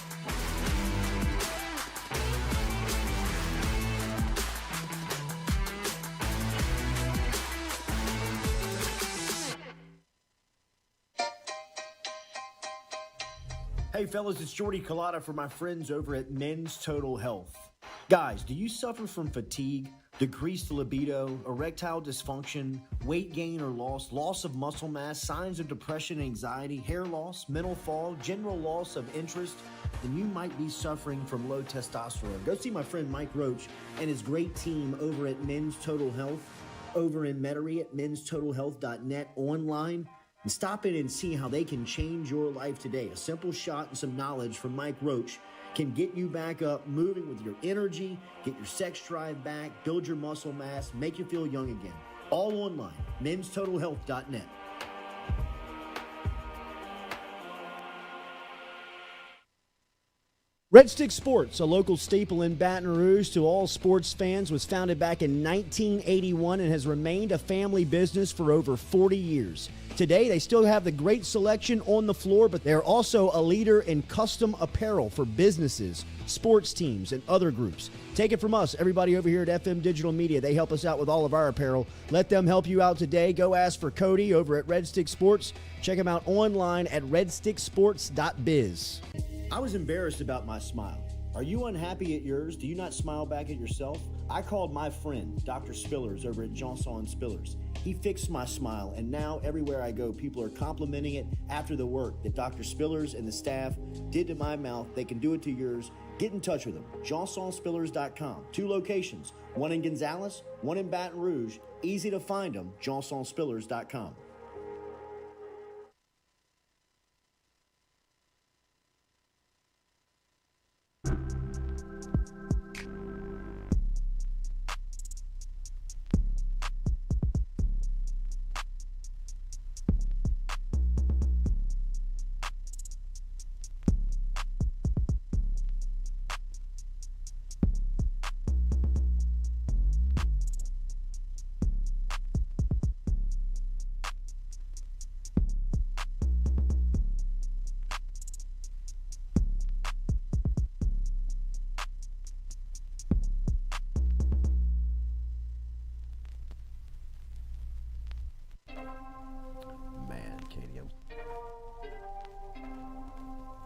Hey fellas, it's Jordy Culotta for my friends over at Men's Total Health. Guys, do you suffer from fatigue, decreased libido, erectile dysfunction, weight gain or loss of muscle mass, signs of depression, anxiety, hair loss, mental fog, general loss of interest? Then you might be suffering from low testosterone. Go see my friend Mike Roach and his great team over at Men's Total Health, over in Metairie at menstotalhealth.net online. And stop in and see how they can change your life today. A simple shot and some knowledge from Mike Roach can get you back up, moving with your energy, get your sex drive back, build your muscle mass, make you feel young again. All online, menstotalhealth.net. Red Stick Sports, a local staple in Baton Rouge to all sports fans, was founded back in 1981 and has remained a family business for over 40 years. Today, they still have the great selection on the floor, but they're also a leader in custom apparel for businesses, sports teams, and other groups. Take it from us, everybody over here at FM Digital Media. They help us out with all of our apparel. Let them help you out today. Go ask for Cody over at Red Stick Sports. Check him out online at redsticksports.biz. I was embarrassed about my smile. Are you unhappy at yours? Do you not smile back at yourself? I called my friend, Dr. Spillers, over at Johnson Spillers. He fixed my smile, and now everywhere I go, people are complimenting it after the work that Dr. Spillers and the staff did to my mouth. They can do it to yours. Get in touch with them. JohnsonSpillers.com. 2 locations, one in Gonzales, one in Baton Rouge. Easy to find them, JohnsonSpillers.com.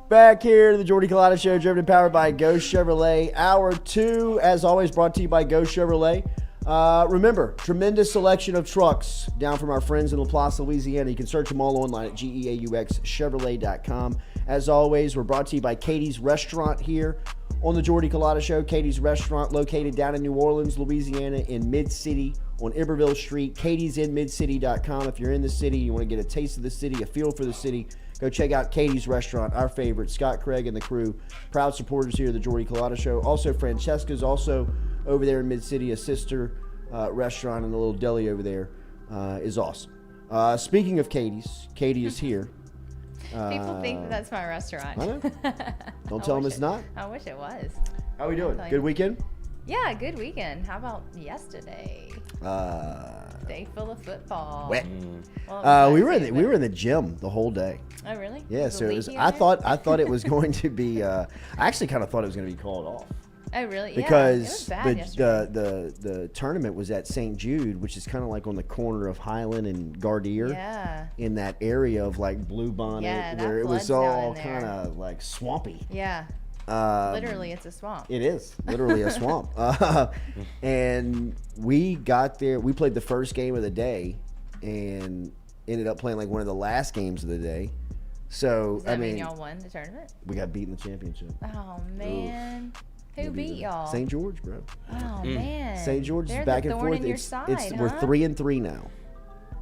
Back here to the Jordy Culotta Show, driven and powered by Go Chevrolet. Hour 2, as always, brought to you by Go Chevrolet. Remember, tremendous selection of trucks down from our friends in La Place, Louisiana. You can search them all online at GEAUXChevrolet.com. As always, we're brought to you by Katie's Restaurant here on the Jordy Culotta Show. Katie's Restaurant located down in New Orleans, Louisiana in Mid-City on Iberville Street. katie'sinmidcity.com. If you're in the city, you want to get a taste of the city, a feel for the city, go check out Katie's Restaurant, our favorite. Scott Craig and the crew, proud supporters here of the Jordy Culotta Show. Also, Francesca's also over there in Mid-City, a sister restaurant and a little deli over there is awesome. Speaking of Katie's, Katie is here. People think that's my restaurant. I know. Don't tell them it's not. I wish it was. How we doing? Good weekend? Yeah, good weekend. How about yesterday? Day full of football. Wet. Well, we were in the gym the whole day. Oh, really? Yeah, Was so it was. leaky in I there? thought it was going to be. I actually kind of thought it was going to be called off. Oh, really? Because yeah, it was bad the tournament was at St. Jude, which is kind of like on the corner of Highland and Gardere. Yeah. In that area of like Blue Bonnet, Yeah, that where it was floods down all in there. kind of like swampy. Yeah. Literally, it's a swamp. It is literally a swamp. And we got there. We played the first game of the day, and ended up playing like one of the last games of the day. So Does that mean y'all won the tournament? we got beat in the championship. Oh man. Who beat y'all? St. George, bro. Oh man. St. George They're is back the and thorn forth. in your side, We're huh? 3-3 now.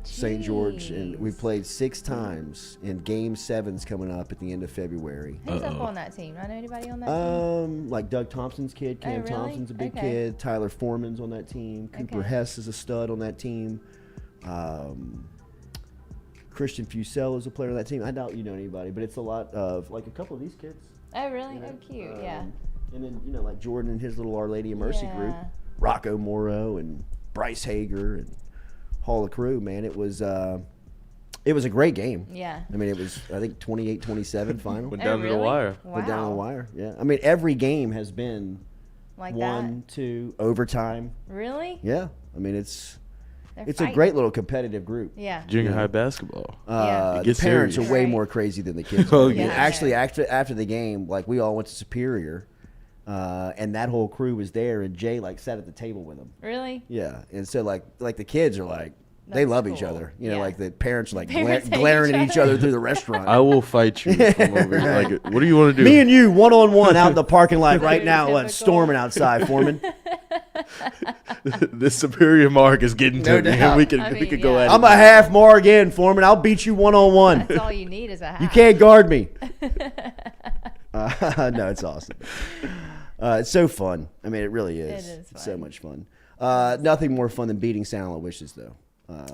St. George, and Jeez. we've played 6 times, and Game 7's coming up at the end of February. Who's up on that team? I know anybody on that team? Like Doug Thompson's kid, Cam really? Thompson's a big Okay. kid. Tyler Foreman's on that team. Cooper Okay. Hess is a stud on that team. Christian Fusel is a player on that team. I doubt you know anybody, but it's a lot of like a couple of these kids. Oh really? Oh cute. Yeah. And then like Jordan and his little Our Lady of Mercy group, Yeah. Rocco Morrow and Bryce Hager and Hall of Crew. Man, it was a great game. Yeah. I mean, it was I think 28-27 final. Went Oh, down to the really? wire. Wow. Went down to the wire. Yeah. I mean, every game has been Like 1, 2 overtime. that. Really? Yeah. I mean, it's They're a fighting. great little competitive group. Yeah. Junior high basketball. Yeah. The It gets parents serious. are way Right. more crazy than the kids. Oh, I mean, yeah. actually, after the game, like we all went to Superior, and that whole crew was there, and Jay like sat at the table with them. Really? Yeah, and so like the kids are like they That's love each cool. other. You know, Yeah. like the parents are like Parents hate glaring at each each other through the restaurant. I will fight you from over here. Like, what do you want to do? Me and you, 1-on-1 out in the parking lot right now, Typical. storming outside, Foreman. This superior mark is getting to me. doubt. We could I we mean, could go yeah. at I'm it. a half mark in, Foreman. I'll beat you 1-on-1. That's all you need is a half. You can't guard me. No, it's awesome. It's so fun. I mean, it really is. It is It's so fun. much fun. Nothing more fun than beating San Aloysius, though.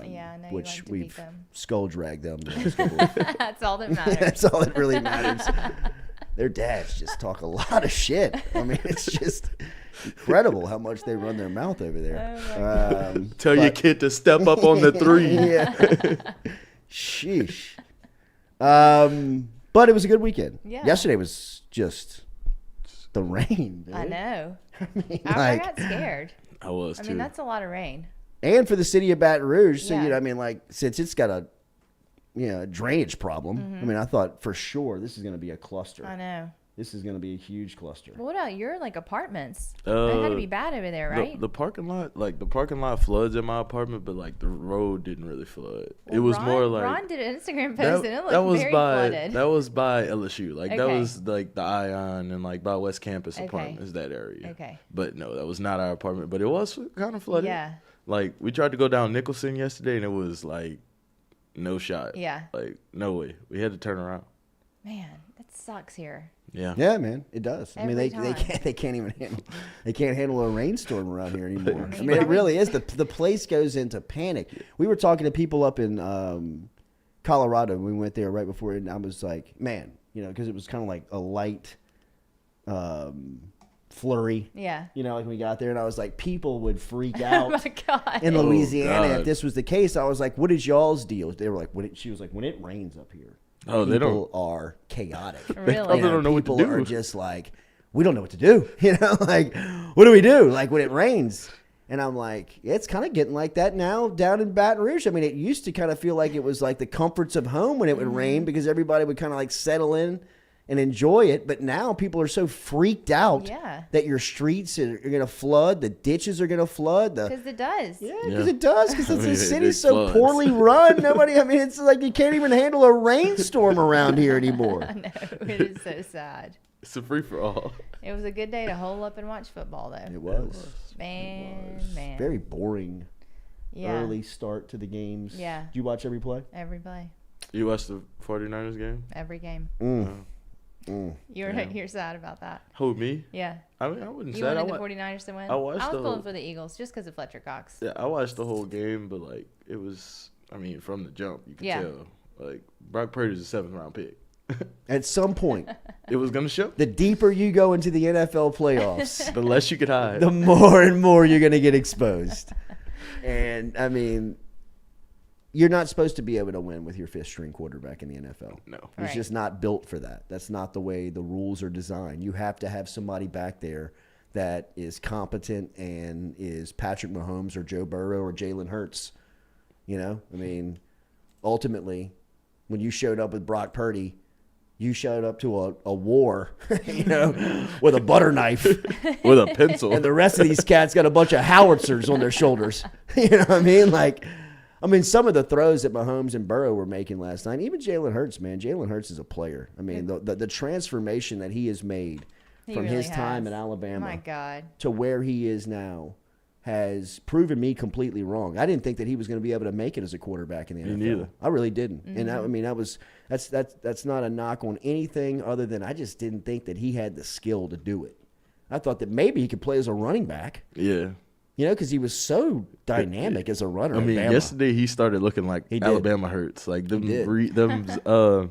Yeah, I know you Which like to beat we've them. skull dragged them. the last couple of- That's all that matters. That's all that really matters. Their dads just talk a lot of shit. I mean, it's just incredible how much they run their mouth over there. Tell your kid to step up on the 3. Yeah. Sheesh. But it was a good weekend. Yeah. Yesterday was just the rain. Dude. I know. I mean, I got scared. I was I too. mean, that's a lot of rain. and for the city of Baton Rouge. So, Yeah. you know, I mean, like, since it's got a drainage problem, I mean, I thought for sure this is going to be a cluster. I know. This is going to be a huge cluster. But what about your like apartments? It had to be bad over there, right? The parking lot floods in my apartment, but like the road didn't really flood. It Well, was Ron- more like Ron did an Instagram post and it looked that was very by flooded. that was by LSU. Like that Okay. was like the Ion and like by West Campus Okay. apartments, that area. Okay. But no, that was not our apartment. But it was kind of flooded. Yeah. Like we tried to go down Nicholson yesterday, and it was like no shot. Yeah. Like no way. We had to turn around. Man, that sucks here. Yeah. Yeah, man, it does. I mean, Every they time. can't even handle a rainstorm around here anymore. I mean, mean, it really is. The place goes into panic. We were talking to people up in Colorado. We went there right before, and I was like, man, because it was kind of like a light flurry. Yeah. Like we got there, and I was like, people would freak out. Oh my God. In Louisiana, God. if this was the case. I was like, what is y'all's deal? They were like, she was like, when it rains up here, Oh, they people don't. are chaotic. Really? probably don't know what to People do. are just like, we don't know what to do. Like, what do we do? Like when it rains. And I'm like, it's kind of getting like that now down in Baton Rouge. I mean, it used to kind of feel like it was like the comforts of home when it would rain because everybody would kind of like settle in and enjoy it. But now people are so freaked out that your streets are going to flood, the ditches are going to flood. Because it does. Yeah, because it does. Because the city's so floods. poorly run. Nobody. I mean, it's like you can't even handle a rainstorm around here anymore. I know. It is so sad. It's a free for all. It was a good day to hole up and watch football, though. It was. Man. Very boring. Yeah. Early start to the games. Yeah. Did you watch every play? Every play. You watched the 49ers game? Every game. You're sad about that. Who, me? Yeah. I mean, I wouldn't You say wanted the 49ers to win? I was pulling for the Eagles just because of Fletcher Cox. Yeah, I watched the whole game, but, like, it was, I mean, from the jump, you could tell. Like, Brock Purdy's a 7th-round pick. At some point, it was going to show. The deeper you go into the NFL playoffs, the less you could hide. The more and more you're going to get exposed. And, I mean, you're not supposed to be able to win with your 5th-string quarterback in the NFL. No. He's just not built for that. That's not the way the rules are designed. You have to have somebody back there that is competent and is Patrick Mahomes or Joe Burrow or Jalen Hurts. You know? I mean, ultimately, when you showed up with Brock Purdy, you showed up to a war, you know, with a butter knife. With a pencil. And the rest of these cats got a bunch of howitzers on their shoulders. You know what I mean? Like, I mean, some of the throws that Mahomes and Burrow were making last night, even Jalen Hurts, man. Jalen Hurts is a player. I mean, the transformation that he has made from really his time has. at Alabama My God. to where he is now has proven me completely wrong. I didn't think that he was going to be able to make it as a quarterback in the NFL. neither. I really didn't. Mm-hmm. And I mean, that's not a knock on anything other than I just didn't think that he had the skill to do it. I thought that maybe he could play as a running back. Yeah. You know, because he was so dynamic as a runner. I mean, at Bama. yesterday he started looking like Alabama Hurts. Like the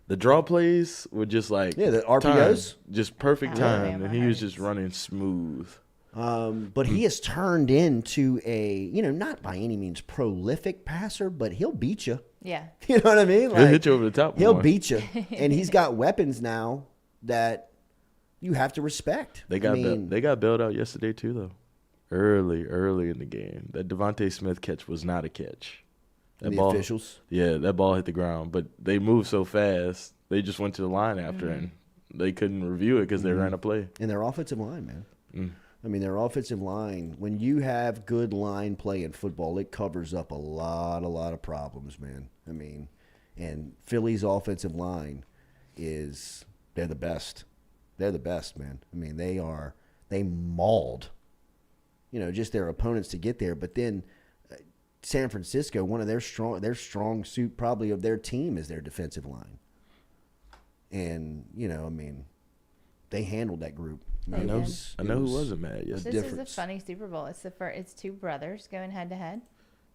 draw plays were just like the RPOs, just perfect time, Alabama and he was Hurts. just running smooth. But he has turned into a, not by any means prolific passer, but he'll beat you. Yeah. You know what I mean? He'll hit you over the top. He'll more. beat you, and he's got weapons now that you have to respect. They got bailed out yesterday too, though. Early in the game, that Devontae Smith catch was not a catch. The officials? Yeah, that ball hit the ground, but they moved so fast, they just went to the line after, and they couldn't review it because they ran a play. And their offensive line, man. I mean, their offensive line, when you have good line play in football, it covers up a lot of problems, man. I mean, and Philly's offensive line they're the best. They're the best, man. I mean, they mauled, just their opponents to get there. But then San Francisco, one of their strong suit probably of their team is their defensive line. And, I mean, they handled that group. I know who wasn't mad yesterday. This is a funny Super Bowl. It's two brothers going head to head.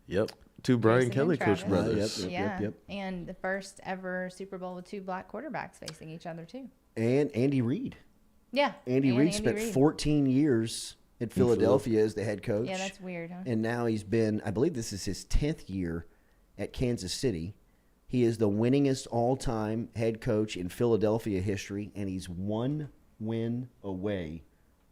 Yep. Two Brian Grayson Kelly and coach Travis. brothers. Yep. And the first ever Super Bowl with two black quarterbacks facing each other, too. And Andy Reid. Yeah. Andy Reid spent 14 years at Philadelphia as the head coach. Yeah, that's weird, huh? And now he's been, I believe this is his 10th year at Kansas City. He is the winningest all-time head coach in Philadelphia history, and he's one win away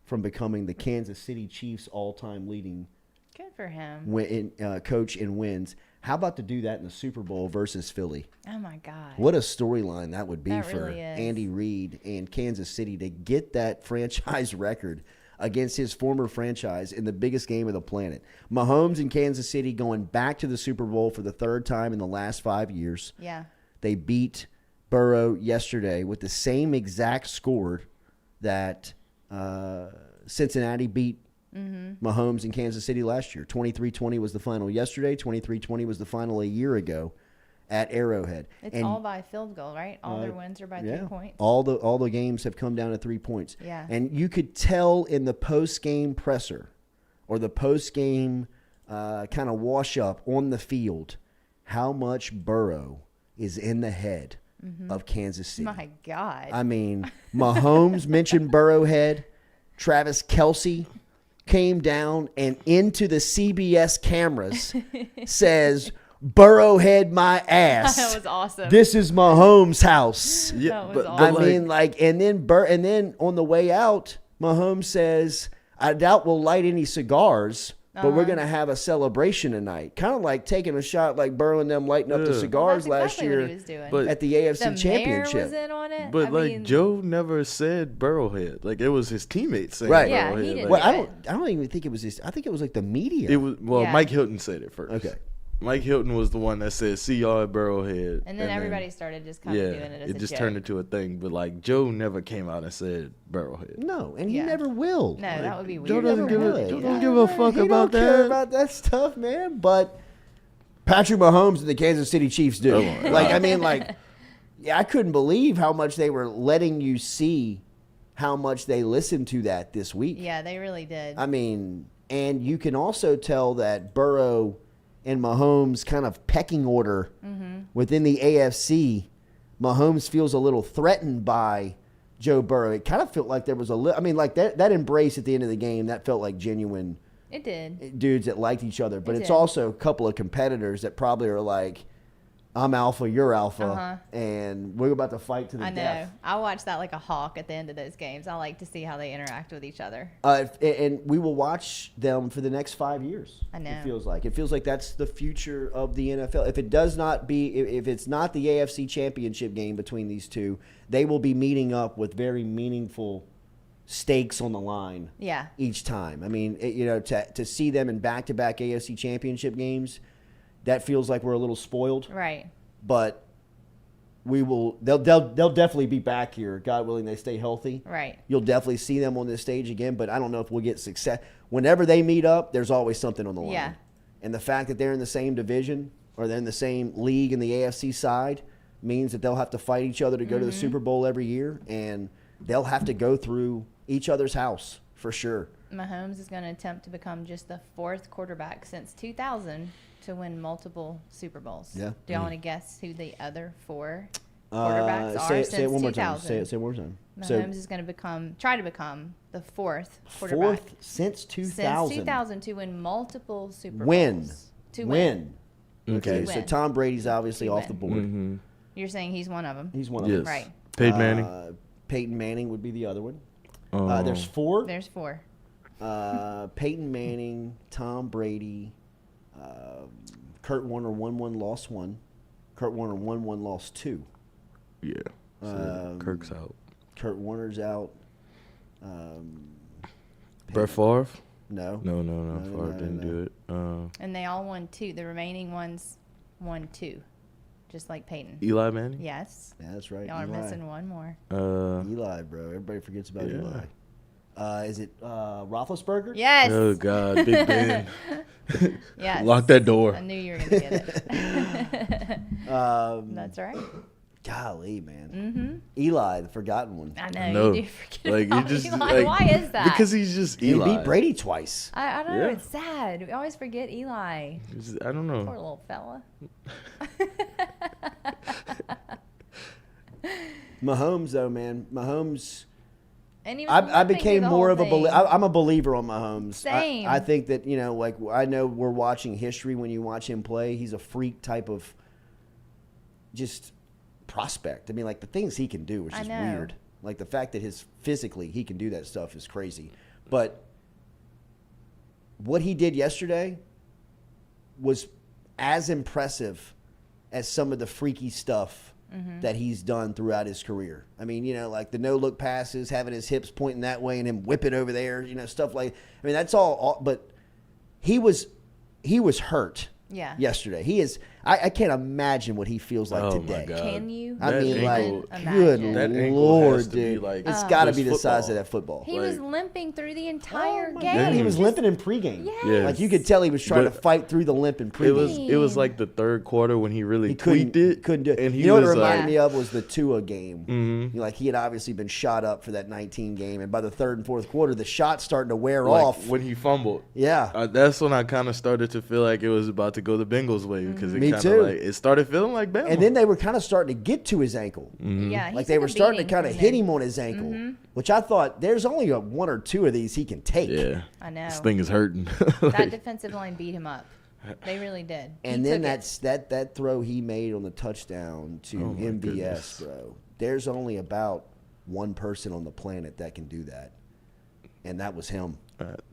from becoming the Kansas City Chiefs all-time leading Good for him. coach in wins. How about to do that in the Super Bowl versus Philly? Oh, my God. What a storyline that would be That for really is. Andy Reid and Kansas City to get that franchise record against his former franchise in the biggest game of the planet. Mahomes and Kansas City going back to the Super Bowl for the 3rd time in the last 5 years. Yeah. They beat Burrow yesterday with the same exact score that Cincinnati beat Mahomes in Kansas City last year. 23-20 was the final yesterday. 23-20 was the final a year ago at Arrowhead. It's all by field goal, right? All their wins are by 3 points. All the games have come down to 3 points. Yeah. And you could tell in the post-game presser or the post-game kind of wash-up on the field how much Burrow is in the head of Kansas City. My God. I mean, Mahomes mentioned Burrowhead. Travis Kelce came down and into the CBS cameras says, Burrowhead my ass. That was awesome. This is Mahomes' house. Yeah, That was I awesome. mean, and then on the way out, Mahomes says, I doubt we'll light any cigars but we're going to have a celebration tonight. Kind of like taking a shot like Burrow and them lighting up the cigars last year at the AFC Championship. Mayor was in on it. But Joe never said Burrowhead. Like it was his teammates saying right. Yeah, Burrowhead. he didn't. Well, I don't even think it was his. I think it was like the media. It was Mike Hilton said it first. Okay. Mike Hilton was the one that said, "See y'all at Burrowhead," and then everybody started just kind of doing it as a it just joke. turned into a thing. But like Joe never came out and said Burrowhead. No, and he never will. No, that would be weird. Joe doesn't give a fuck He about don't care that. about that stuff, man. But Patrick Mahomes and the Kansas City Chiefs do. I couldn't believe how much they were letting you see how much they listened to that this week. Yeah, they really did. I mean, and you can also tell that Burrow and Mahomes kind of pecking order within the AFC. Mahomes feels a little threatened by Joe Burrow. It kind of felt like there was that embrace at the end of the game, that felt like genuine. It did. Dudes that liked each other. But it's did. also a couple of competitors that probably are like, I'm alpha, you're alpha, and we're about to fight to the death. I watch that like a hawk at the end of those games. I like to see how they interact with each other. And we will watch them for the next 5 years. I know. It feels like that's the future of the NFL. If it's not the AFC Championship game between these two, they will be meeting up with very meaningful stakes on the line. Yeah. Each time. I mean, to see them in back-to-back AFC Championship games, that feels like we're a little spoiled. Right. But they'll definitely be back here, God willing they stay healthy. Right. You'll definitely see them on this stage again, but I don't know if we'll get success. Whenever they meet up, there's always something on the line. Yeah. And the fact that they're in the same division or they're in the same league in the AFC side means that they'll have to fight each other to go to the Super Bowl every year, and they'll have to go through each other's house for sure. Mahomes is going to attempt to become just the fourth quarterback since 2000 to win multiple Super Bowls. Yeah. Do y'all want to guess who the other four quarterbacks are since 2000? Say it one more time. Say it one more time. Mahomes is going to try to become the fourth quarterback. Fourth since 2000. Since 2000 to win multiple Super Win. Bowls. To win. Okay, To so win. Tom Brady's obviously To off the win. board. Mm-hmm. You're saying he's one of them? He's one of Yes. them. Right. Peyton Manning. Peyton Manning would be the other one. Oh. There's four. There's four. Peyton Manning, Tom Brady, Kurt Warner won one, lost one. Kurt Warner won one, lost two. Yeah. So Kirk's out. Kurt Warner's out. Brett Favre? No. No. Favre didn't do it. And they all won two. The remaining ones won two, just like Peyton. Eli Manning? Yes. Yeah, that's right. Y'all are Eli. missing one more. Eli, bro. Everybody forgets about Eli. Is it Roethlisberger? Yes. Oh, God. Big Ben. Yes. Lock that door. I knew you were going to get it. That's right. Golly, man. Eli, the forgotten one. I know. No. You do forget Like, about you just, Eli. like, Why is that? Because he's just He Eli. beat Brady twice. I don't know. Yeah. It's sad. We always forget Eli. I don't know. Poor little fella. Mahomes, though, man. Mahomes. And he was I limping became through the more whole of a thing. believer. I'm a believer on Mahomes. Same. I think that, I know we're watching history when you watch him play. He's a freak type of just prospect. I mean, like the things he can do is I just know. weird. Like the fact that physically he can do that stuff is crazy. But what he did yesterday was as impressive as some of the freaky stuff that he's done throughout his career. I mean, like the no-look passes, having his hips pointing that way and him whip it over there, stuff like. I mean, that's all. But he was hurt. Yeah. Yesterday, he is. I can't imagine what he feels like Oh, today. my God. Can you? I That mean, ankle- like, Imagine. good That ankle Lord, has to be dude. like It's got to this be the size of football. that football. He was limping through the entire game. Yeah, he was Just- limping in pregame. Yes. Like you could tell he was trying to But fight through the limp in pregame. It was like the third quarter when he really He tweaked it. couldn't do it. And he You know what it was reminded like, me of was the Tua game. Mhm. Like he had obviously been shot up for that 19 game, and by the third and fourth quarter, the shot's starting to wear like off. when he fumbled. Yeah. That's when I kind of started to feel like it was about to go the Bengals' way because it Me kind too. of like it started feeling like Bama. And then they were kind of starting to get to his ankle. Yeah, he Like took they a were starting to beating kind of from hit there. him on his ankle, which I thought there's only one or two of these he can take. yeah, I know. this thing is hurting. That defensive line beat him up. They really did. And He then took it. that throw he made on the touchdown to Oh, my MVS, goodness. bro. There's only about one person on the planet that can do that, and that was him.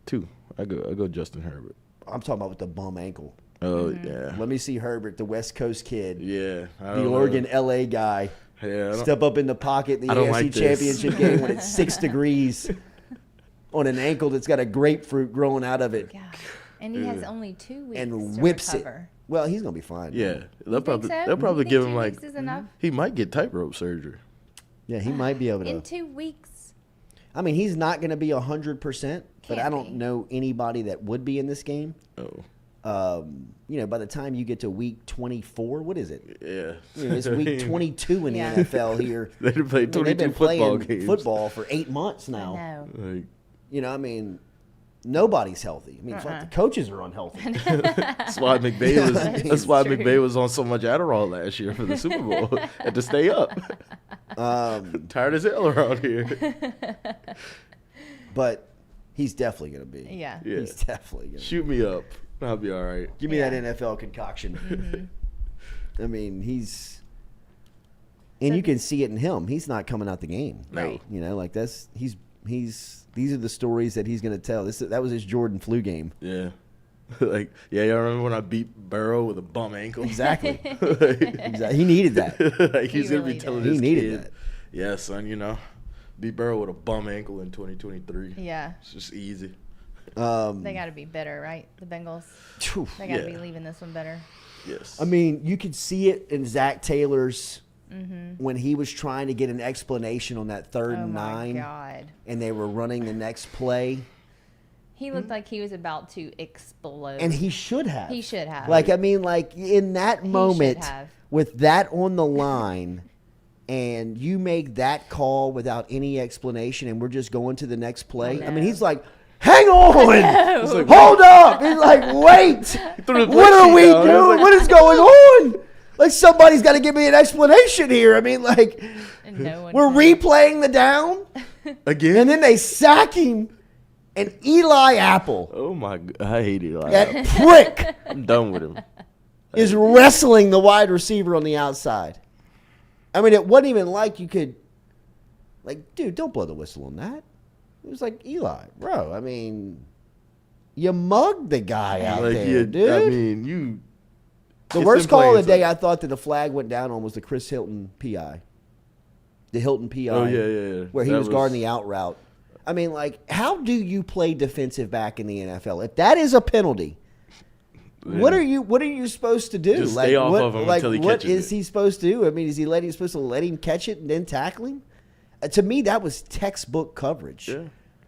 Two. I go Justin Herbert. I'm talking about with the bum ankle. Oh yeah. Let me see Herbert, the West Coast kid. Yeah. The Oregon LA guy. Yeah. Step up in the pocket in the AFC like Championship game when it's 6 degrees on an ankle that's got a grapefruit growing out of it. Yeah. And he has only 2 weeks And to whips recover. it. Well, he's gonna be fine. Yeah. They'll Think so? they'll probably You think give 2 him weeks like is enough? he might get tightrope surgery. Yeah, he might be able In to. 2 weeks. I mean, he's not going to be 100%, but Can't I don't be. know anybody that would be in this game. Oh. By the time you get to week 24, what is it? Yeah. It's week 22 in the Yeah. NFL here. They've played 22 they've been football playing games. football for 8 months now. I know. Like, Nobody's healthy. I mean, fuck, the coaches are unhealthy. that's why McVay was. That's why true. McVay was on so much Adderall last year for the Super Bowl. Had to stay up. Tired as hell around here. But he's definitely going to be. Yeah. Yeah. He's definitely going to be. Shoot me up. I'll be all right. Give me Yeah. that NFL concoction. Mm-hmm. I mean, and you can see it in him. He's not coming out the game. Right. These are the stories that he's going to tell. That was his Jordan flu game. Yeah. Like, yeah, y'all remember when I beat Burrow with a bum ankle? Exactly. Exactly. He needed that. Like, he's going to really be telling did. his He needed kid, that. yeah, son, beat Burrow with a bum ankle in 2023. Yeah. It's just easy. They got to be better, right? The Bengals. Phew. They got to Yeah. be leaving this one better. Yes. I mean, you could see it in Zach Taylor's when he was trying to get an explanation on that 3rd Oh and my 9, God. and they were running the next play, He looked like he was about to explode. and he should have. He should have. Like, I mean, like in that moment have. with that on the line, and you make that call without any explanation, and we're just going to the next play. I mean, he's like, hang on, hold up. He's like, wait, threw the what are we down. He was doing? like- What is going on? Like, somebody's got to give me an explanation here. I mean, like, And no one we're called. replaying the down, Again? and then they sack him, and Eli Apple, Oh, my God. I hate Eli. that prick, I'm done with him. is wrestling the wide receiver on the outside. I mean, it wasn't even like you could, like, dude, don't blow the whistle on that. It was like, Eli, bro, I mean, you mugged the guy out there, dude. I mean, the it's worst in call of plain the day sight. I thought that the flag went down on was the Chris Hilton PI. The Hilton PI. Oh, yeah. Where he That was guarding the out route. I mean, like, how do you play defensive back in the NFL? If that is a penalty, what are you supposed to do? Just stay off of him until he what catches is it. he supposed to do? I mean, supposed to let him catch it and then tackle him? To me, that was textbook coverage. Yeah.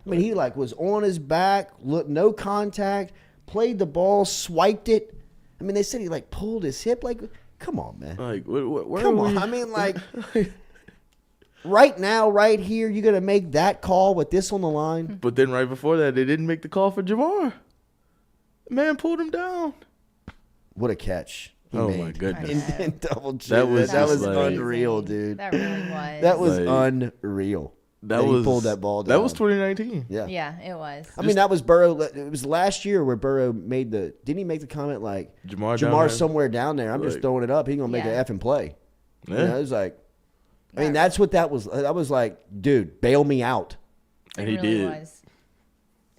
I mean, he was on his back, no contact, played the ball, swiped it. I mean, they said he pulled his hip. Like, come on, man. Like, where Come are on. we? I mean, like, right now, right here, you're going to make that call with this on the line? But then right before that, they didn't make the call for Jamar. Man pulled him down. What a catch. he Oh, made. my goodness. In double G. That was that was just like- unreal, dude. That really was. That was Like, unreal. That he was pulled that ball down. That was 2019. Yeah. Yeah, it was. I mean, that was Burrow. It was last year where Burrow made didn't he make the comment like, Jamar down there? Jamar's somewhere down there. I'm just Like- throwing it up. He's going to make Yeah. an effing play. Yeah. You know, it was like, I mean, that's what that was. I was like, dude, bail me out. And it he really did. was.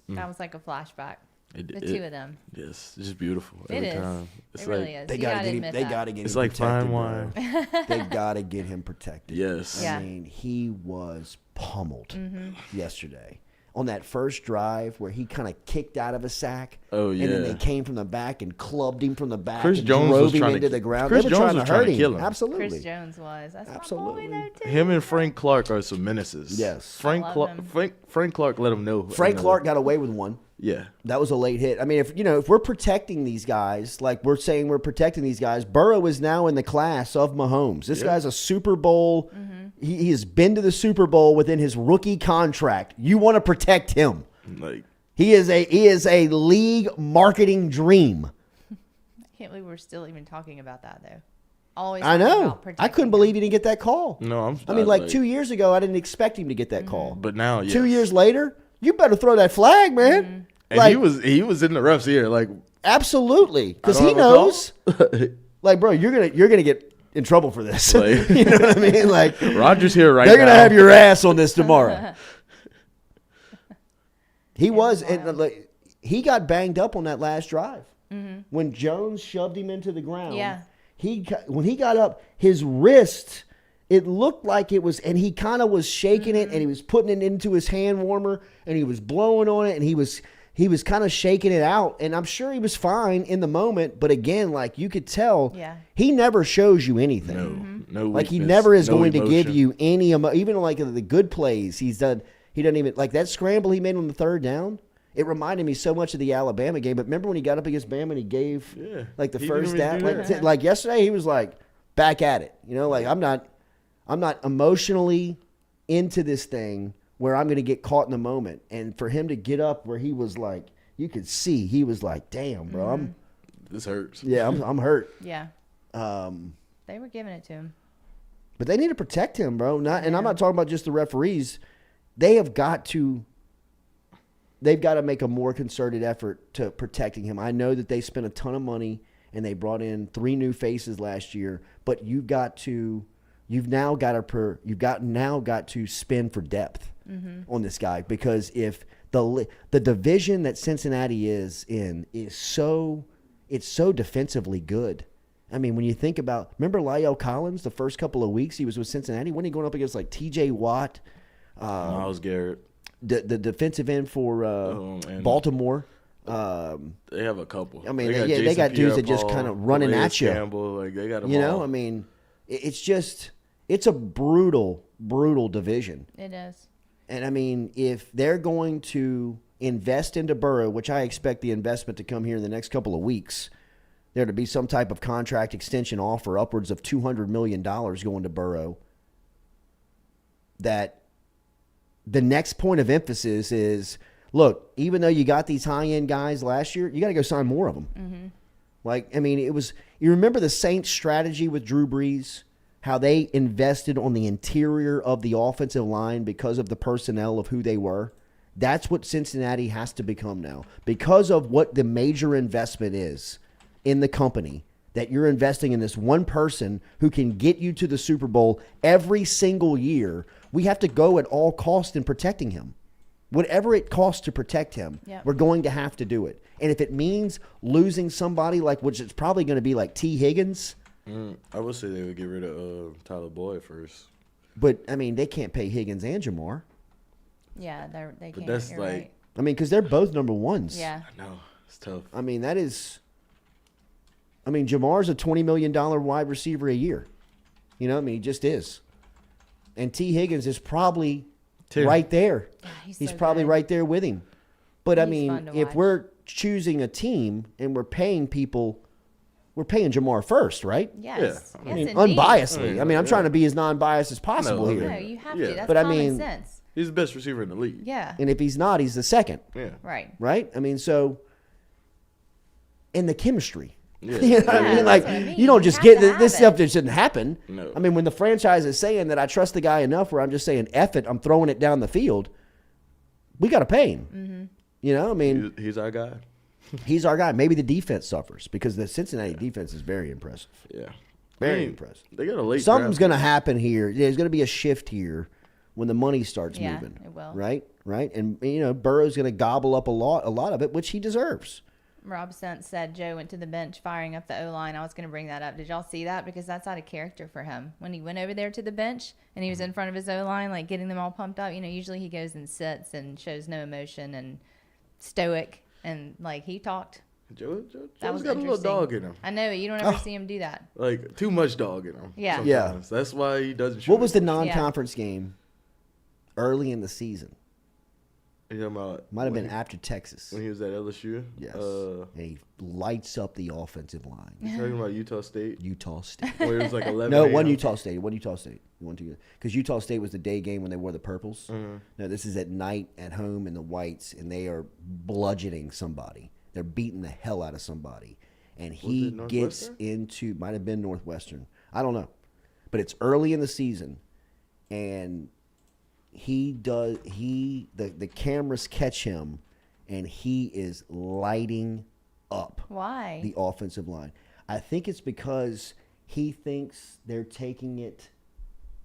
That was like a flashback. It- The it- two of them. Yes, it's just beautiful It every is. time. It's It like really is. They You got to gotta get him. admit They that. got to get him. It's like protected, fine wine. bro. They got to get him protected. Yes. Yeah. I mean, he was pummeled Mm-hmm. yesterday on that first drive where he kind of kicked out of a sack. Oh, And then yeah. they came from the back and clubbed him from the back. Chris and Jones drove was him trying to into ki- the ground. Chris They were Jones trying was to trying hurt to him. kill him. Absolutely. Chris Jones was. That's Absolutely. my boy, though, too. Him and Frank Clark are some menaces. Yes. Frank I love Clark. him. Frank Clark let him know. Frank Clark got away with one. Yeah. That was a late hit. I mean, if we're protecting these guys, like we're saying we're protecting these guys, Burrow is now in the class of Mahomes. This guy's a Super Bowl. He has been to the Super Bowl within his rookie contract. You want to protect him. Like, He is a league marketing dream. I can't believe we're still even talking about that, though. Always I talking know. about I protecting couldn't believe he didn't get that call. no, I mean, like 2 years ago, I didn't expect him to get that call. But now, yes. 2 years later, you better throw that flag, man. And Like, he was in the refs ear. Like, absolutely, because I he don't have a call. knows. Like, bro, you're gonna get in trouble for this. Like- You know what I mean? Like, Roger's here right they're now. gonna have your ass on this tomorrow. He was, and like, he got banged up on that last drive. When Jones shoved him into the ground. Yeah. When he got up, his wrist, it looked like it was, and he kind of was shaking it, and he was putting it into his hand warmer, and he was blowing on it, and he was kind of shaking it out, and I'm sure he was fine in the moment, but again, like you could tell, he never shows you anything. No, like he weakness, never is no going to give emotion. you any even like the good plays he doesn't even, like that scramble he made on the third down. It reminded me so much of the Alabama game. But remember when he got up against Bama and he gave like the He first didn't even down, do that. like yesterday he was like back at it. You know, like I'm not emotionally into this thing where I'm going to get caught in the moment. And for him to get up where he was like, you could see he was like, damn, bro, this hurts. Yeah, I'm hurt. Yeah. They were giving it to him. But they need to protect him, bro. And I'm not talking about just the referees. They've got to make a more concerted effort to protecting him. I know that they spent a ton of money and they brought in 3 new faces last year, but you've now got to spend for depth on this guy, because if the division that Cincinnati is in is so defensively good. I mean, when you think about, remember La'el Collins, the first couple of weeks he was with Cincinnati, when he going up against like T.J. Watt, Miles Garrett, the defensive end for Baltimore. They have a couple. I mean, they got dudes that just kind of running at you. Campbell, like they got them you know, all. I mean, it's a brutal division. It is. And I mean, if they're going to invest into Burrow, which I expect the investment to come here in the next couple of weeks, there to be some type of contract extension offer upwards of $200 million going to Burrow, that the next point of emphasis is, look, even though you got these high-end guys last year, you got to go sign more of them. Like, I mean, you remember the Saints' strategy with Drew Brees, how they invested on the interior of the offensive line because of the personnel of who they were? That's what Cincinnati has to become now. Because of what the major investment is in the company, that you're investing in this one person who can get you to the Super Bowl every single year, we have to go at all costs in protecting him. Whatever it costs to protect him, we're going to have to do it. And if it means losing somebody, like, which it's probably going to be like T. Higgins. I would say they would get rid of Tyler Boyd first. But, I mean, they can't pay Higgins and Jamar. Yeah, they can't. That's You're like, right. I mean, because they're both number ones. Yeah. I know, it's tough. I mean, Jamar's a $20 million wide receiver a year. You know, I mean, he just is. And T. Higgins is probably right there. Yeah, he's so probably good. right there with him. But, I He's mean, fun to if watch. we're choosing a team and we're paying people, we're paying Jamar first, right? Yes. Yeah. Yes, I mean, indeed. unbiasedly. I mean, I'm trying to be as non-biased as possible No, here. No, you have Yeah. to. That's But I common mean- sense. He's the best receiver in the league. Yeah. And if he's not, he's the second, Yeah. Right. right? I mean, so, and the chemistry. Yeah. You know what I Yeah, mean? Like, that's what I mean. you don't You just have get to this have stuff it. that shouldn't happen. No. I mean, when the franchise is saying that I trust the guy enough where I'm just saying, F it, I'm throwing it down the field, we got to pay him. Mm-hmm. You know, I mean, He's our guy. he's our guy. Maybe the defense suffers because the Cincinnati defense is very impressive. Yeah. Very I mean, impressive. They got a late Something's draft going to happen here. There's going to be a shift here when the money starts Yeah, moving. it will. Right? And, you know, Burrow's going to gobble up a lot of it, which he deserves. Rob Stunt said Joe went to the bench firing up the O-line. I was going to bring that up. Did y'all see that? Because that's out of character for him. When he went over there to the bench and he was in front of his O-line, like getting them all pumped up, you know, usually he goes and sits and shows no emotion and stoic. And, like, he talked. Joe's That was got a little interesting. dog in him. I know, you don't ever see him do that. Like, too much dog in him. Yeah. sometimes. That's why he doesn't shoot. What was the non-conference game early in the season? You talking about Might have when been after Texas. when he was at LSU? Yes. And he lights up the offensive line. You talking about Utah State? Utah State. Where it was like 11 No, one a.m.? Utah State. Because Utah State was the day game when they wore the purples. No, this is at night at home in the whites, and they are bludgeoning somebody. They're beating the hell out of somebody. And he it gets Northwestern? into, might have been Northwestern. I don't know. But it's early in the season, and the cameras catch him, and he is lighting up Why? the offensive line. I think it's because he thinks they're taking it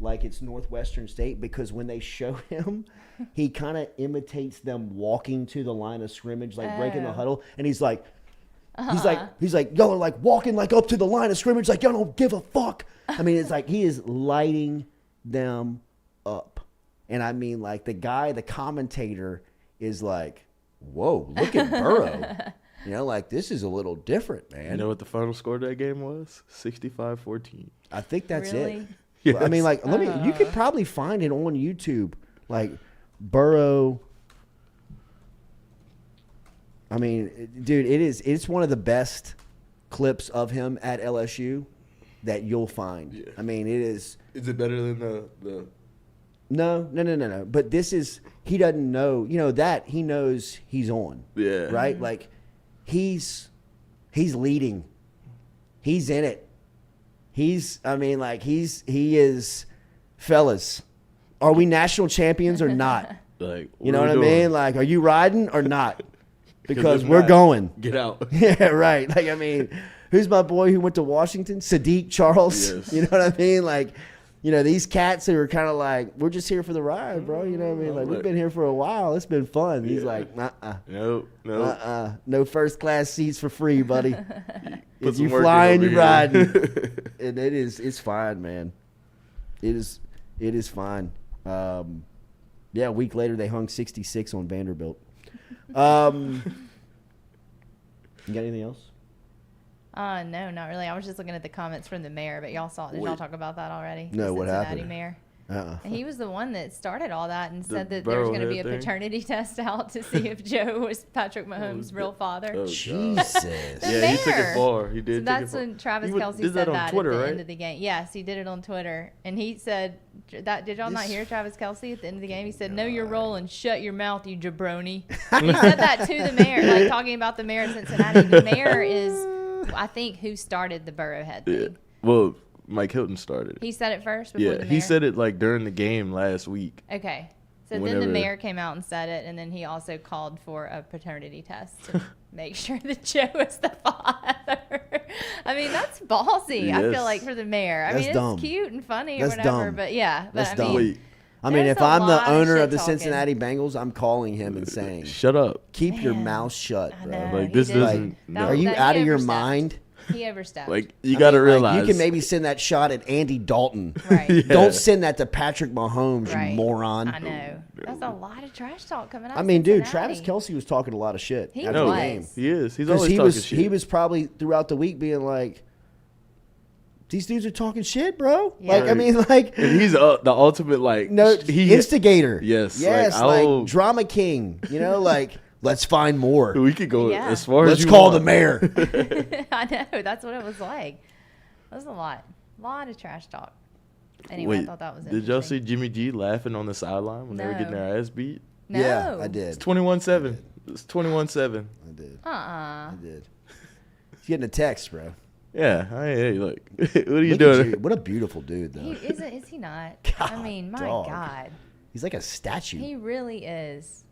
like it's Northwestern State because when they show him, he kind of imitates them walking to the line of scrimmage, like breaking the huddle, and he's like, he's like, y'all are like walking like up to the line of scrimmage, like y'all don't give a fuck. I mean, it's like he is lighting them up, and I mean, like the commentator is like, whoa, look at Burrow. You know, like, this is a little different, man. You know what the final score of that game was? 65-14. I think that's Really? it. Yes. I mean, like, you could probably find it on YouTube. Like, Burrow. I mean, dude, it's one of the best clips of him at LSU that you'll find. Yeah. I mean, it is. Is it better than the No. But this is, he doesn't know, that he knows he's on. Yeah. Right? Like, he's leading. He's in it. He is, fellas, are we national champions or not? Like, You know what I mean? Like, are you riding or not? Because if we're not, going. Get out. Yeah, right. Like, I mean, who's my boy who went to Washington? Sadiq Charles. Yes. You know what I mean? Like, these cats who are kind of like, we're just here for the ride, bro. You know what I mean? Like, we've been here for a while. It's been fun. He's like, Nope. no first class seats for free, buddy. If some you work in flying, over you here. riding. And it's fine, man. It is fine. A week later they hung 66 on Vanderbilt. You got anything else? No, not really. I was just looking at the comments from the mayor, but y'all saw. Did y'all talk about that already? No, The what Cincinnati happened? Mayor. Uh-uh. And he was the one that started all that and said that there was going to be a Burrowhead thing? paternity test out to see if Joe was Patrick Mahomes' real father. Oh, Jesus. The yeah, he took mayor. it far. He So did. that's take it far. when Travis He Kelce did said on that Twitter, at the right? end of the game. Yes, he did it on Twitter, and he said that. Did y'all not hear Travis Kelce at the end of the game? He said, "Know your role and shut your mouth, you jabroni." He said that to the mayor, like talking about the mayor of Cincinnati. The mayor is, I think, who started the Burrowhead thing. Yeah. Well, Mike Hilton started it. He said it first before the Yeah, mayor? he said it like during the game last week. Okay. So then Whenever- the mayor came out and said it, and then he also called for a paternity test to make sure that Joe is the father. I mean, that's ballsy, I feel Yes. like, for the mayor. I That's mean, dumb. it's cute and funny That's or whatever, dumb. but yeah. But That's I dumb. mean, Wait, I mean, there's if a I'm the lot of owner shit of the talking. Cincinnati Bengals, I'm calling him and saying, shut up. keep your Man, mouth shut, I bro. know, Like, he this did. doesn't- no. Are you He out of your overstepped. mind? He overstepped. Like, you got to Like, realize. you can maybe send that shot at Andy Dalton. Right. Yeah. Don't send that to Patrick Mahomes, Right. you moron. I know. That's a lot of trash talk coming out I of mean, dude, Cincinnati. Travis Kelce was talking a lot of shit He after No, the was. game. he is. He's Because always he talking was shit. he was probably throughout the week being like, these dudes are talking shit, bro. Yeah. Like, I mean, like, And he's the ultimate, like, no, he instigator. Yes, Yes, like, like drama king. You know, like, let's find more. We could go Yeah. as far Let's as you call the want. mayor. I know. That's what it was like. That was a lot. A lot of trash talk. Anyway, I Wait, thought that was did y'all see interesting. Jimmy G laughing on the sideline when they were getting No. their ass beat? No. Yeah, I It's did. 21-7. It's 21-7. I did. Uh-uh. I did. He's getting a text, bro. Yeah. Hey, look. What are you Look at doing? you. What a beautiful dude, though. He is he not? I God, mean, my dog. God. He's like a statue. He really is.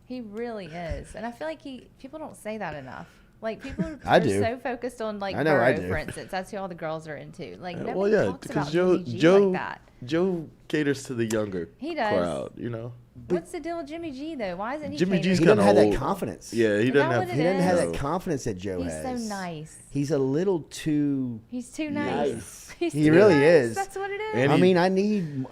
He really is. And I feel like people don't say that enough. Like, people I are do. so focused on, like, I know I Burrow, do. for instance. That's who all the girls are into. Like, nobody Well, yeah, talks because about Jimmy G like that. Joe caters to the younger He does. crowd, you know? What's the deal with Jimmy G, though? Why isn't he Jimmy catering G's He to doesn't kinda have that old. confidence. Yeah, he Is doesn't that have. what He it doesn't have is? that confidence that Joe He's has. so nice. He's a little too. He's too nice. Nice. He's He too really nice. is. That's what it is. And I he- mean, I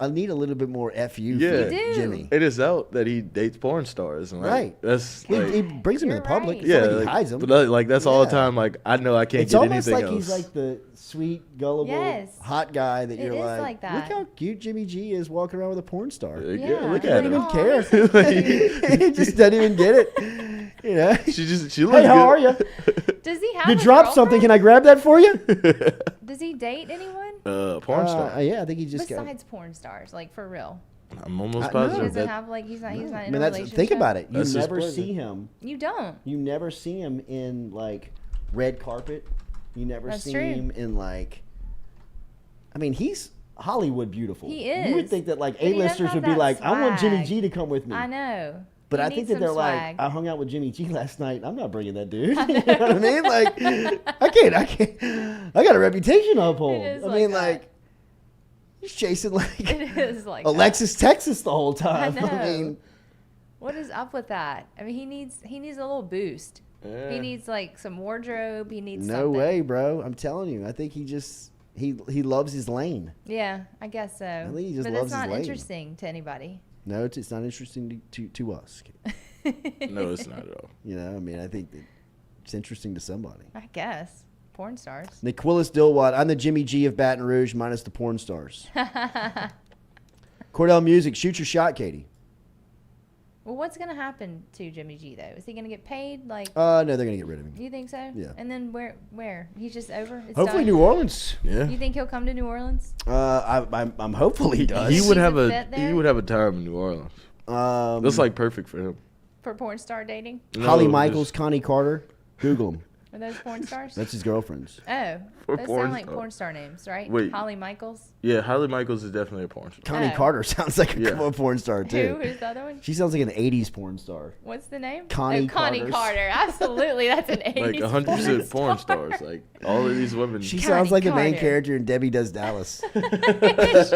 need a little bit more fu Yeah. for You do. Jimmy. It is out that he dates porn stars, and like, Right. That's He, like, he brings them in You're the public. right. It's not yeah, like he like, hides them. but like that's all the Yeah. time. Like I know I can't It's get almost anything like else. he's like the sweet, gullible, Yes. hot guy that It you're is like, like that. look how cute Jimmy G is walking around with a porn star. Like, Yeah. look He at doesn't him. even care. he's so cute. He just doesn't even get it. You know. She looks Hey, how good. are you? Does he have You a dropped something. girlfriend? Can I grab that for you? Does he date anyone? Porn star. Yeah, I think he just got. Besides porn stars, like, for real. I'm almost I- He no. positive doesn't that have, like, he's not in I a mean, relationship. think about it. You That's his never pleasure. see him. You don't. You never see him in like red carpet. You never That's see true. him in like. I mean, he's Hollywood beautiful. He You would is. think that like But he doesn't A-listers have would be that like, I want Jimmy swag. G to come with me. I know. But He I think needs that some they're swag. like, I hung out with Jimmy G last night. I'm not bringing that dude. You know what I mean? Like, I can't. I got a reputation to uphold. It is I like mean, that. like, He's chasing like It is like Alexis, Texas the whole time. I know. mean, what is up with that? I mean, he needs a little boost. Yeah. He needs like some wardrobe. He needs no something. way, bro. I'm telling you. I think he just he loves his lane. Yeah, I guess so. I think he just but loves it's not his lane. interesting to anybody. No, it's not interesting to us. No, it's not at all. You know, I mean, I think that it's interesting to somebody. I guess. Porn stars. Niquilis Dilwad, I'm the Jimmy G of Baton Rouge minus the porn stars. Cordell Music, shoot your shot, Katie. Well, what's going to happen to Jimmy G, though? Is he going to get paid? Like, No, they're going to get rid of him. you think so? Yeah. And then where? He's just over? It's Hopefully done? New Orleans. Yeah. You think he'll come to New Orleans? I'm hopeful he does. He would have a a fit there? he would have a time in New Orleans. That's like perfect for him. For porn star dating? Holly No, Michaels, just- Connie Carter. Google them. Are those porn stars? That's his girlfriends. Oh, For those porn sound like star. porn star names, right? Wait. Holly Michaels. Yeah, Holly Michaels is definitely a porn star. Connie Oh. Carter sounds like a Yeah. porn star, too. Who's the other one? She sounds like an 80s porn star. What's the name? Connie Connie Carter's. Carter. Absolutely, that's an 80s Like 100% porn stars. Like all of these women. She Connie sounds like the main Carter. character in Debbie Does Dallas. She does.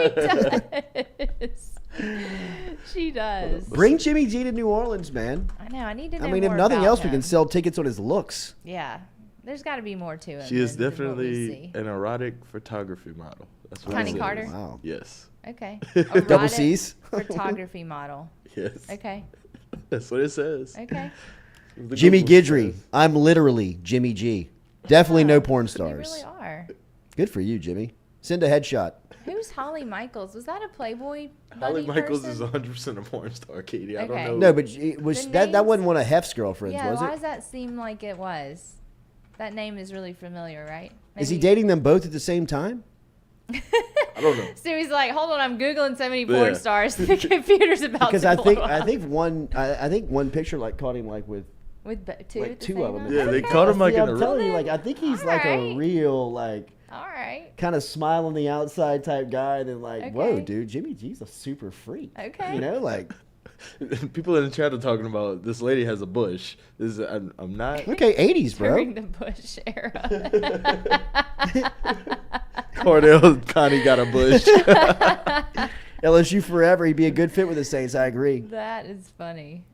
She does. Bring Jimmy G to New Orleans, man. I know. I need to know I mean, if more nothing about else, we him. can sell tickets on his looks. Yeah. There's got to be more to it. She is than what we definitely see. an erotic photography model. That's what Connie it says. Carter? Wow. Yes. Okay. Double Erotic C's. Photography model. Yes. Okay. That's what it says. Okay. The Jimmy Google Guidry. says. I'm literally Jimmy G. Definitely no porn You stars. really are. Good for you, Jimmy. Send a headshot. Who's Holly Michaels? Was that a Playboy Holly buddy Michaels person? is 100% a porn star, Katie. I Okay. don't know. No, but it was The that names- wasn't one of Hef's girlfriends, Yeah, was why it? does that seem like it was? That name is really familiar, right? Is he Maybe- dating them both at the same time? I don't know. So he's like, hold on, I'm Googling so many Yeah. porn stars. The computer's about Because to I blow think up. I think one picture like caught him like with With two like at the two same of them. time? Yeah, they Okay. caught him like yeah, in I'm a telling you, Well, like I think he's all like a right. real like All right. kind of smile on the outside type guy, and then like, whoa, Okay. dude, Jimmy G's a super freak. Okay. You know, like People in the chat are talking about this lady has a bush. This is, I'm not. okay, 80s, bro. During the Bush era. Cordell Connie got a bush. LSU forever. He'd be a good fit with the Saints. I agree. That is funny.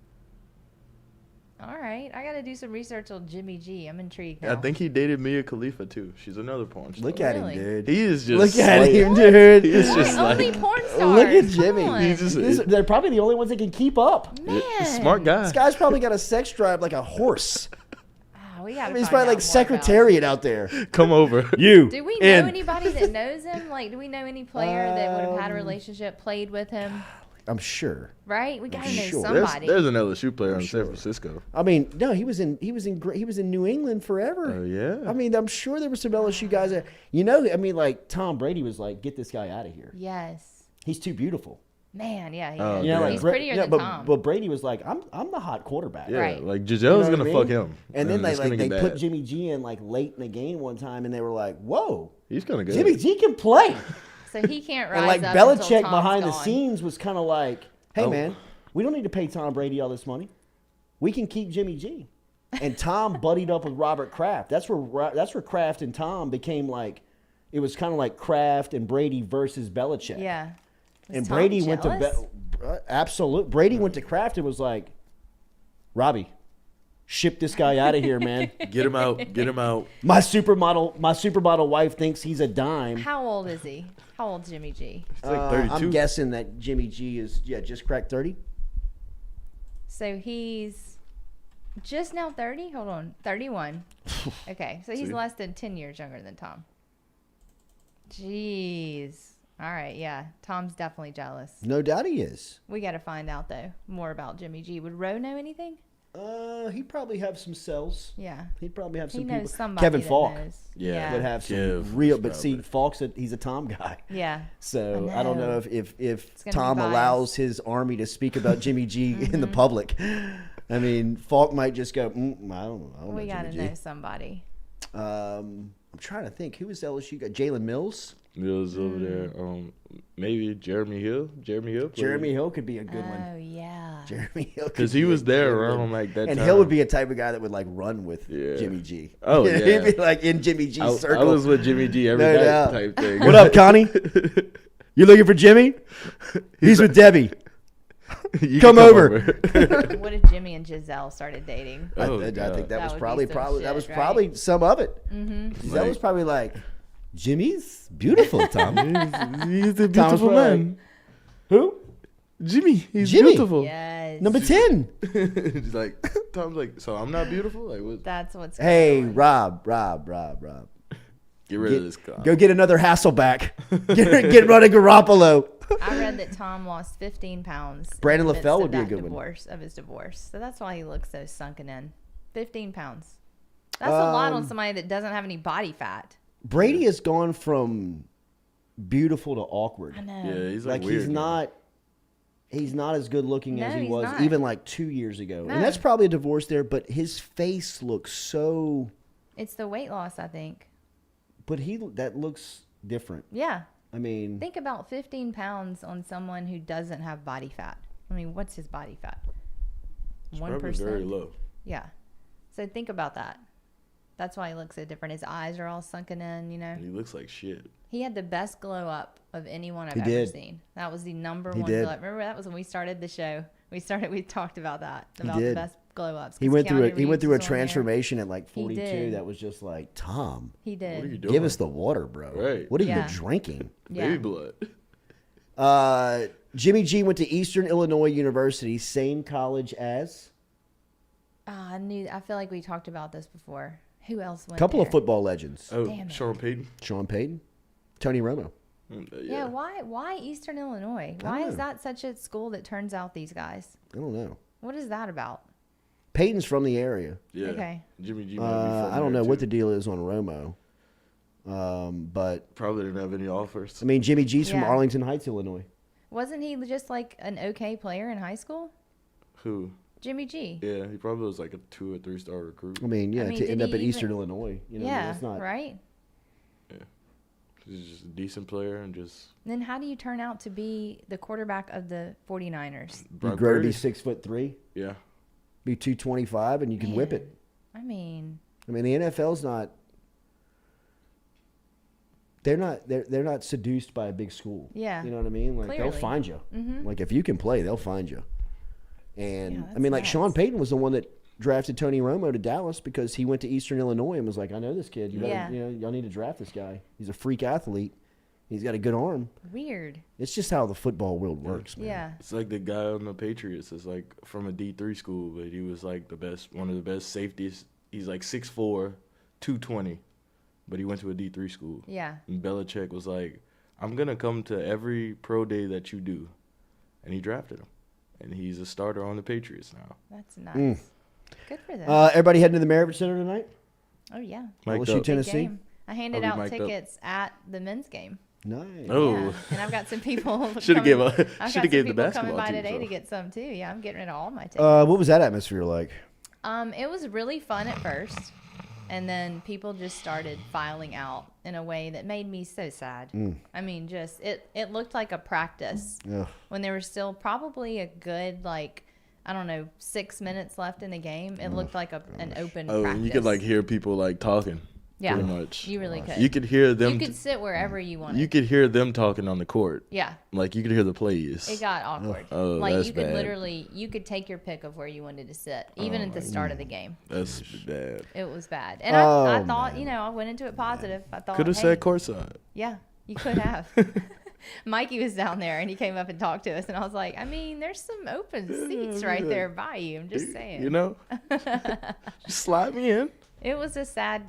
All right. I got to do some research on Jimmy G. I'm intrigued now. I think he dated Mia Khalifa too. She's another porn star. Look at him, Really? dude. He is just. Look at like- him, dude. He is just Only like. porn stars. Look at Come Jimmy. on. He's just They're probably the only ones that can keep up. Man. a smart guy. This guy's probably got a sex drive like a horse. Oh, we I gotta mean, he's find probably out like more secretariat out there. Come over. You. Do we know in. anybody that knows him? Like, do we know any player that would have had a Um, relationship, played with him? I'm sure. Right? We gotta know sure. somebody. There's an LSU player in sure. San Francisco. I mean, no, he was in New England forever. Oh yeah. I mean, I'm sure there were some LSU guys that, you know, I mean, like Tom Brady was like, get this guy out of here. Yes. He's too beautiful. Man, yeah, he Oh, is. You know, like He's Bra- prettier yeah, than but, Tom. But Brady was like, I'm the hot quarterback. yeah, Right. like You Giselle's know what gonna I mean? fuck him, And then it's they gonna get put bad. Jimmy G in like late in the game one time, and they were like, whoa, He's kind of good. Jimmy G can play. So he can't rise And like up until Belichick Tom's behind the gone. scenes was kind of like, hey Oh. man, we don't need to pay Tom Brady all this money. We can keep Jimmy G. And Tom buddied up with Robert Kraft. That's where Kraft and Tom became like, it was kind of like Kraft and Brady versus Belichick. Yeah. Was And Tom Brady went to jealous? absolute. Brady went to Kraft and was like, Robbie, ship this guy out of here, man. Get him out. Get him out. My supermodel wife thinks he's a dime. How old is he? How old's Jimmy G? It's like 32. I'm guessing that Jimmy G is just cracked 30. So he's just now 30? Hold on. 31. Okay. So he's See? less than 10 years younger than Tom. Jeez. All right. Yeah. Tom's definitely jealous. No doubt he is. We got to find out, though, more about Jimmy G. Would Roe know anything? He'd probably have some cells. Yeah. He'd probably have some He knows people. somebody Kevin that Falk knows. Yeah. would have some Kev real, is but see, probably- Falk's he's a Tom guy. Yeah. So I I don't know know. if It's gonna be Tom biased. allows his army to speak about Jimmy G in Mm-hmm. the public. I mean, Falk might just go, I don't know. We got to Jimmy know somebody. G. I'm trying to think. Who was LSU guy? Jalen Mills? Mills over there. Maybe Jeremy Hill. Jeremy Hill. Jeremy Hill could be a good one. Oh, yeah. Jeremy Hill. Because could he be a was there good one. around like that And time. Hill would be a type of guy that would like run with Yeah. Jimmy G. Oh, He'd yeah. be like in Jimmy G's I circle. was with Jimmy G every No night doubt. type thing. What up, Connie? You looking for Jimmy? He's with Debbie. You Come can over. What if Jimmy and Giselle started dating? I Oh, think God. that That was would be probably some that was shit, probably some of it. That was probably like, Jimmy's beautiful, Tom. He's a Tom's beautiful probably man. Who? Jimmy, he's Jimmy. beautiful. Yes. Number 10. He's like, Tom's like, so I'm not beautiful? Like, what? That's what's Hey, going on. Rob. Get rid of this guy. Go get another Hasselback. get running Garoppolo. I read that Tom lost 15 pounds. Brandon in the midst LaFell of would be a that good one. divorce, of his divorce. So that's why he looks so sunken in. 15 pounds. That's a lot on somebody that doesn't have any body fat. Brady has gone from beautiful to awkward. I know. Yeah, he's Like weird he's now. not as good looking as No, he he's was not. even like 2 years ago. No. And that's probably a divorce there, but his face looks so It's the weight loss, I think. but that looks different. Yeah. I mean, Think about 15 pounds on someone who doesn't have body fat. I mean, what's his body fat? It's 1%? probably very low. Yeah. So think about that. That's why he looks so different. His eyes are all sunken in, you know. And he looks like shit. He had the best glow up of anyone I've He ever did. seen. That was the number He one did. glow up. Remember that was when we started the show. We talked about that. About did. the best glow ups. he went through a transformation at like He 42 did. that was just like, Tom, He What are you did. doing? give us the water, bro. Right. What are Yeah. you drinking? Baby Yeah. blood. Jimmy G went to Eastern Illinois University, same college as I feel like we talked about this before. Who else went a couple there? of football legends. Oh, Damn it. Sean Payton. Sean Payton, Tony Romo. Yeah, why Eastern Illinois? Why is that such a school that turns out these guys? I don't know. What is that about? Peyton's from the area. Yeah. Okay. Jimmy G might be from I don't there, know what the too. deal is on Romo. But Probably didn't have any offers. I mean, Jimmy G's from Yeah. Arlington Heights, Illinois. Wasn't he just like an okay player in high school? Who? Jimmy G. Yeah, he probably was like a 2 or 3 star recruit. I mean, yeah, I mean, to did end up he at Eastern even- Illinois, you know, Yeah, that's not right. He's just a decent player and just Then how do you turn out to be the quarterback of the 49ers? You Brock grow to be Purdy. 6'3", Yeah. be 225, and you can whip it. I mean, I mean, the NFL's not. They're not seduced by a big school. Yeah. You know what I mean? Like they'll Clearly. find you. Like if you can play, they'll find you. And Yeah, I mean, like that's Sean nuts. Payton was the one that drafted Tony Romo to Dallas because he went to Eastern Illinois and was like, I know this kid. You Yeah. know, y'all need to draft this guy. He's a freak athlete. He's got a good arm. weird. It's just how the football world works, man. Yeah. It's like the guy on the Patriots is like from a D3 school, but he was like one of the best safeties. He's like 6'4", 220, but he went to a D3 school. Yeah. And Belichick was like, I'm going to come to every pro day that you do. And he drafted him. And he's a starter on the Patriots now. That's nice. Good for them. Everybody heading to the Marriott Center tonight? oh, yeah. Mic'd LSU, up. Tennessee? Big game. I handed I'll out be mic'd up. tickets at the men's game. Nice. Oh. Yeah. And I've got some people. Shoulda gave a- I've got shoulda some gave the people basketball coming by team today some. to get some too. Yeah, I'm getting rid of all my tickets. What was that atmosphere like? It was really fun at first, and then people just started filing out in a way that made me so sad. I mean, just it looked like a practice Ugh. when there was still probably a good 6 minutes left in the game. It looked like an open Oh, practice. and you could like hear people like talking. Yeah, Pretty much. you really could. You could hear them. You could sit wherever you wanted. You could hear them talking on the court. Yeah. Like you could hear the plays. It got awkward. Oh, like that's you could bad. you could take your pick of where you wanted to sit, even at the start of the game. That's bad. It was bad. And Oh, I thought, I went into it positive. I thought, Could have hey, said courtside. yeah, you could have. Mikey was down there and he came up and talked to us, and I was like, I mean, there's some open seats right there by you. I'm just saying. You know, just slide me in. It was a sad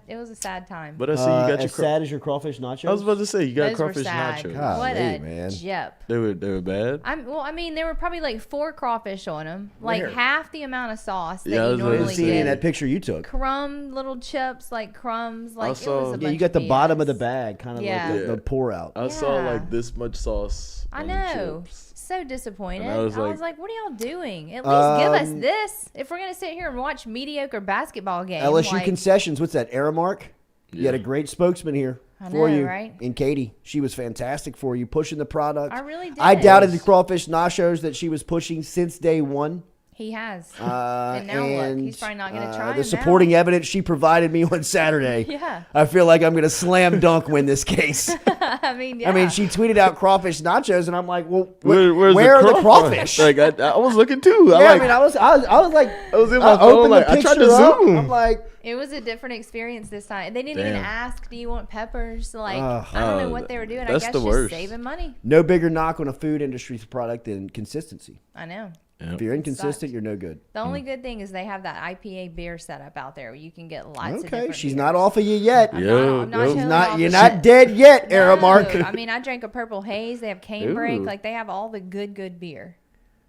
time. But I see you got your. as sad as your crawfish nachos? I was about to say you got Those were crawfish sad. nachos. God. What Golly, a man. jip. They were bad. There were probably like 4 crawfish on them, like Where? half the amount of sauce that Yeah, I you was about to normally See say. in get. that picture you took. Little chips, like crumbs, like it saw- was a Yeah, bunch Yeah, you got the of bottom of the BS. bag, kind of Yeah. like the pour out. I saw Yeah. like this much sauce. I on the know. chips. So disappointed. And I I was, was like, like- what are y'all doing? At least give us this. If we're going to sit here and watch mediocre basketball games. LSU like, concessions. What's that? Aramark. You had a great spokesman here I for know, you, right? and Katie. She was fantastic for you, pushing the product. I really did. I doubted the crawfish nachos that she was pushing since day one. He has. And now look, he's probably not going to try the them supporting now. evidence she provided me on Saturday. Yeah. I feel like I'm going to slam dunk win this case. I mean, yeah. I mean, she tweeted out crawfish nachos, and I'm like, well, Where's where are the crawfish? Like I was looking too. Yeah, I mean, I was like, I was in my phone, like I tried to zoom. I'm like, it was a different experience this time. They didn't even Damn. ask, "Do you want peppers?" Like, I don't know what they were doing. I that's guess the just worst. saving money. no bigger knock on a food industry product than consistency. I know. Yep. If you're It inconsistent, sucks. you're no good. The only good thing is they have that IPA beer setup out there where you can get lots of Okay, different she's beers. not off of you yet. I'm Yo, not, I'm not yo. totally She's not. off You're of not it. dead yet, Era No, Mark. I mean, I drank a Purple Haze. They have Canebrake. Ooh. Like, they have all the good beer.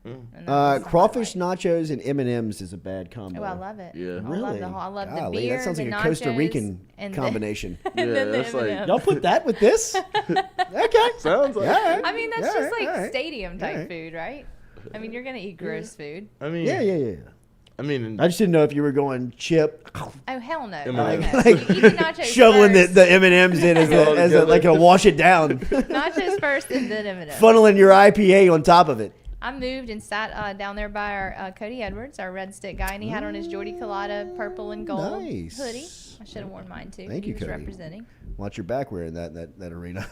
And that was the Crawfish highlight. nachos and M&Ms is a bad combo. Oh, I love it. Yeah. I Really? love the Golly, beer. that sounds like the a Costa nachos, Rican and combination. Yeah, then the that's like M&Ms. Y'all put that with this? Okay. sounds like. All right. I mean, that's Yeah, just like all right. stadium type All right. food, right? I mean, you're gonna eat gross food. I mean, Yeah. I mean, I just didn't know if you were going chip, Oh hell no! M&Ms. No. like, You eat the nachos shoveling first. the M&Ms in as a, like a wash it down, Nachos first and then M&Ms. funneling your IPA on top of it. I moved and sat down there by our Cody Edwards, our Red Stick guy, and he had on his Jordy Culotta purple and gold Nice. hoodie. I should have worn mine too. Thank you, he was Cody. representing. Watch your back wearing that arena.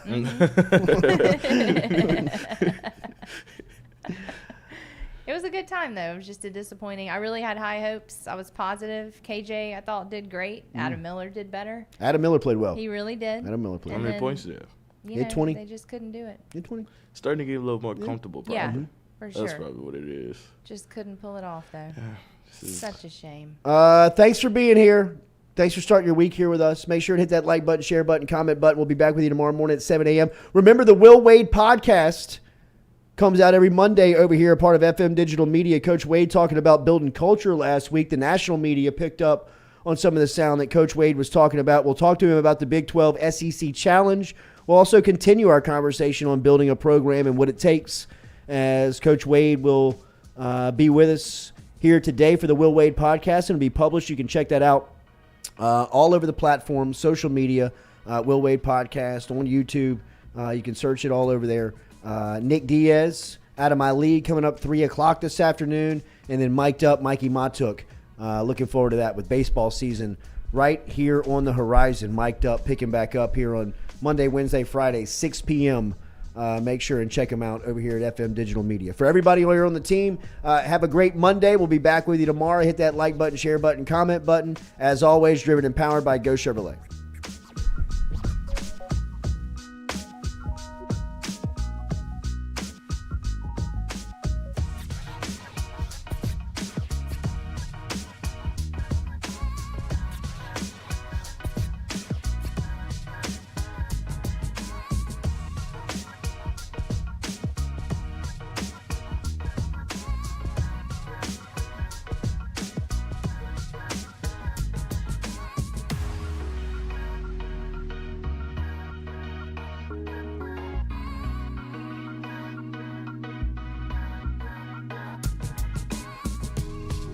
It was a good time though. It was just a disappointing. I really had high hopes. I was positive. KJ, I thought, did great. Adam Miller did better. Adam Miller played well. He really did. Adam Miller played how And well. many then- points did you have? You He had know, 20. They just couldn't do it. Yeah, 20. Starting to get a little more comfortable, probably. Yeah, for sure. That's probably what it is. Just couldn't pull it off though. This is- Such a shame. Thanks for being here. Thanks for starting your week here with us. Make sure to hit that like button, share button, comment button. We'll be back with you tomorrow morning at 7 a.m. Remember, the Will Wade podcast comes out every Monday over here, a part of FM Digital Media. Coach Wade talking about building culture last week. The national media picked up on some of the sound that Coach Wade was talking about. We'll talk to him about the Big 12 SEC Challenge. We'll also continue our conversation on building a program and what it takes, as Coach Wade will be with us here today for the Will Wade podcast. It'll be published. You can check that out all over the platforms, social media, Will Wade podcast on YouTube. You can search it all over there. Nick Diaz, out of my league, coming up 3 o'clock this afternoon. And then Mic'd Up, Mikey Matuk. Looking forward to that with baseball season right here on the horizon. Mic'd Up, picking back up here on Monday, Wednesday, Friday, 6 p.m. Make sure and check them out over here at FM Digital Media. For everybody here on the team, have a great Monday. We'll be back with you tomorrow. Hit that like button, share button, comment button. As always, driven and powered by Go Chevrolet.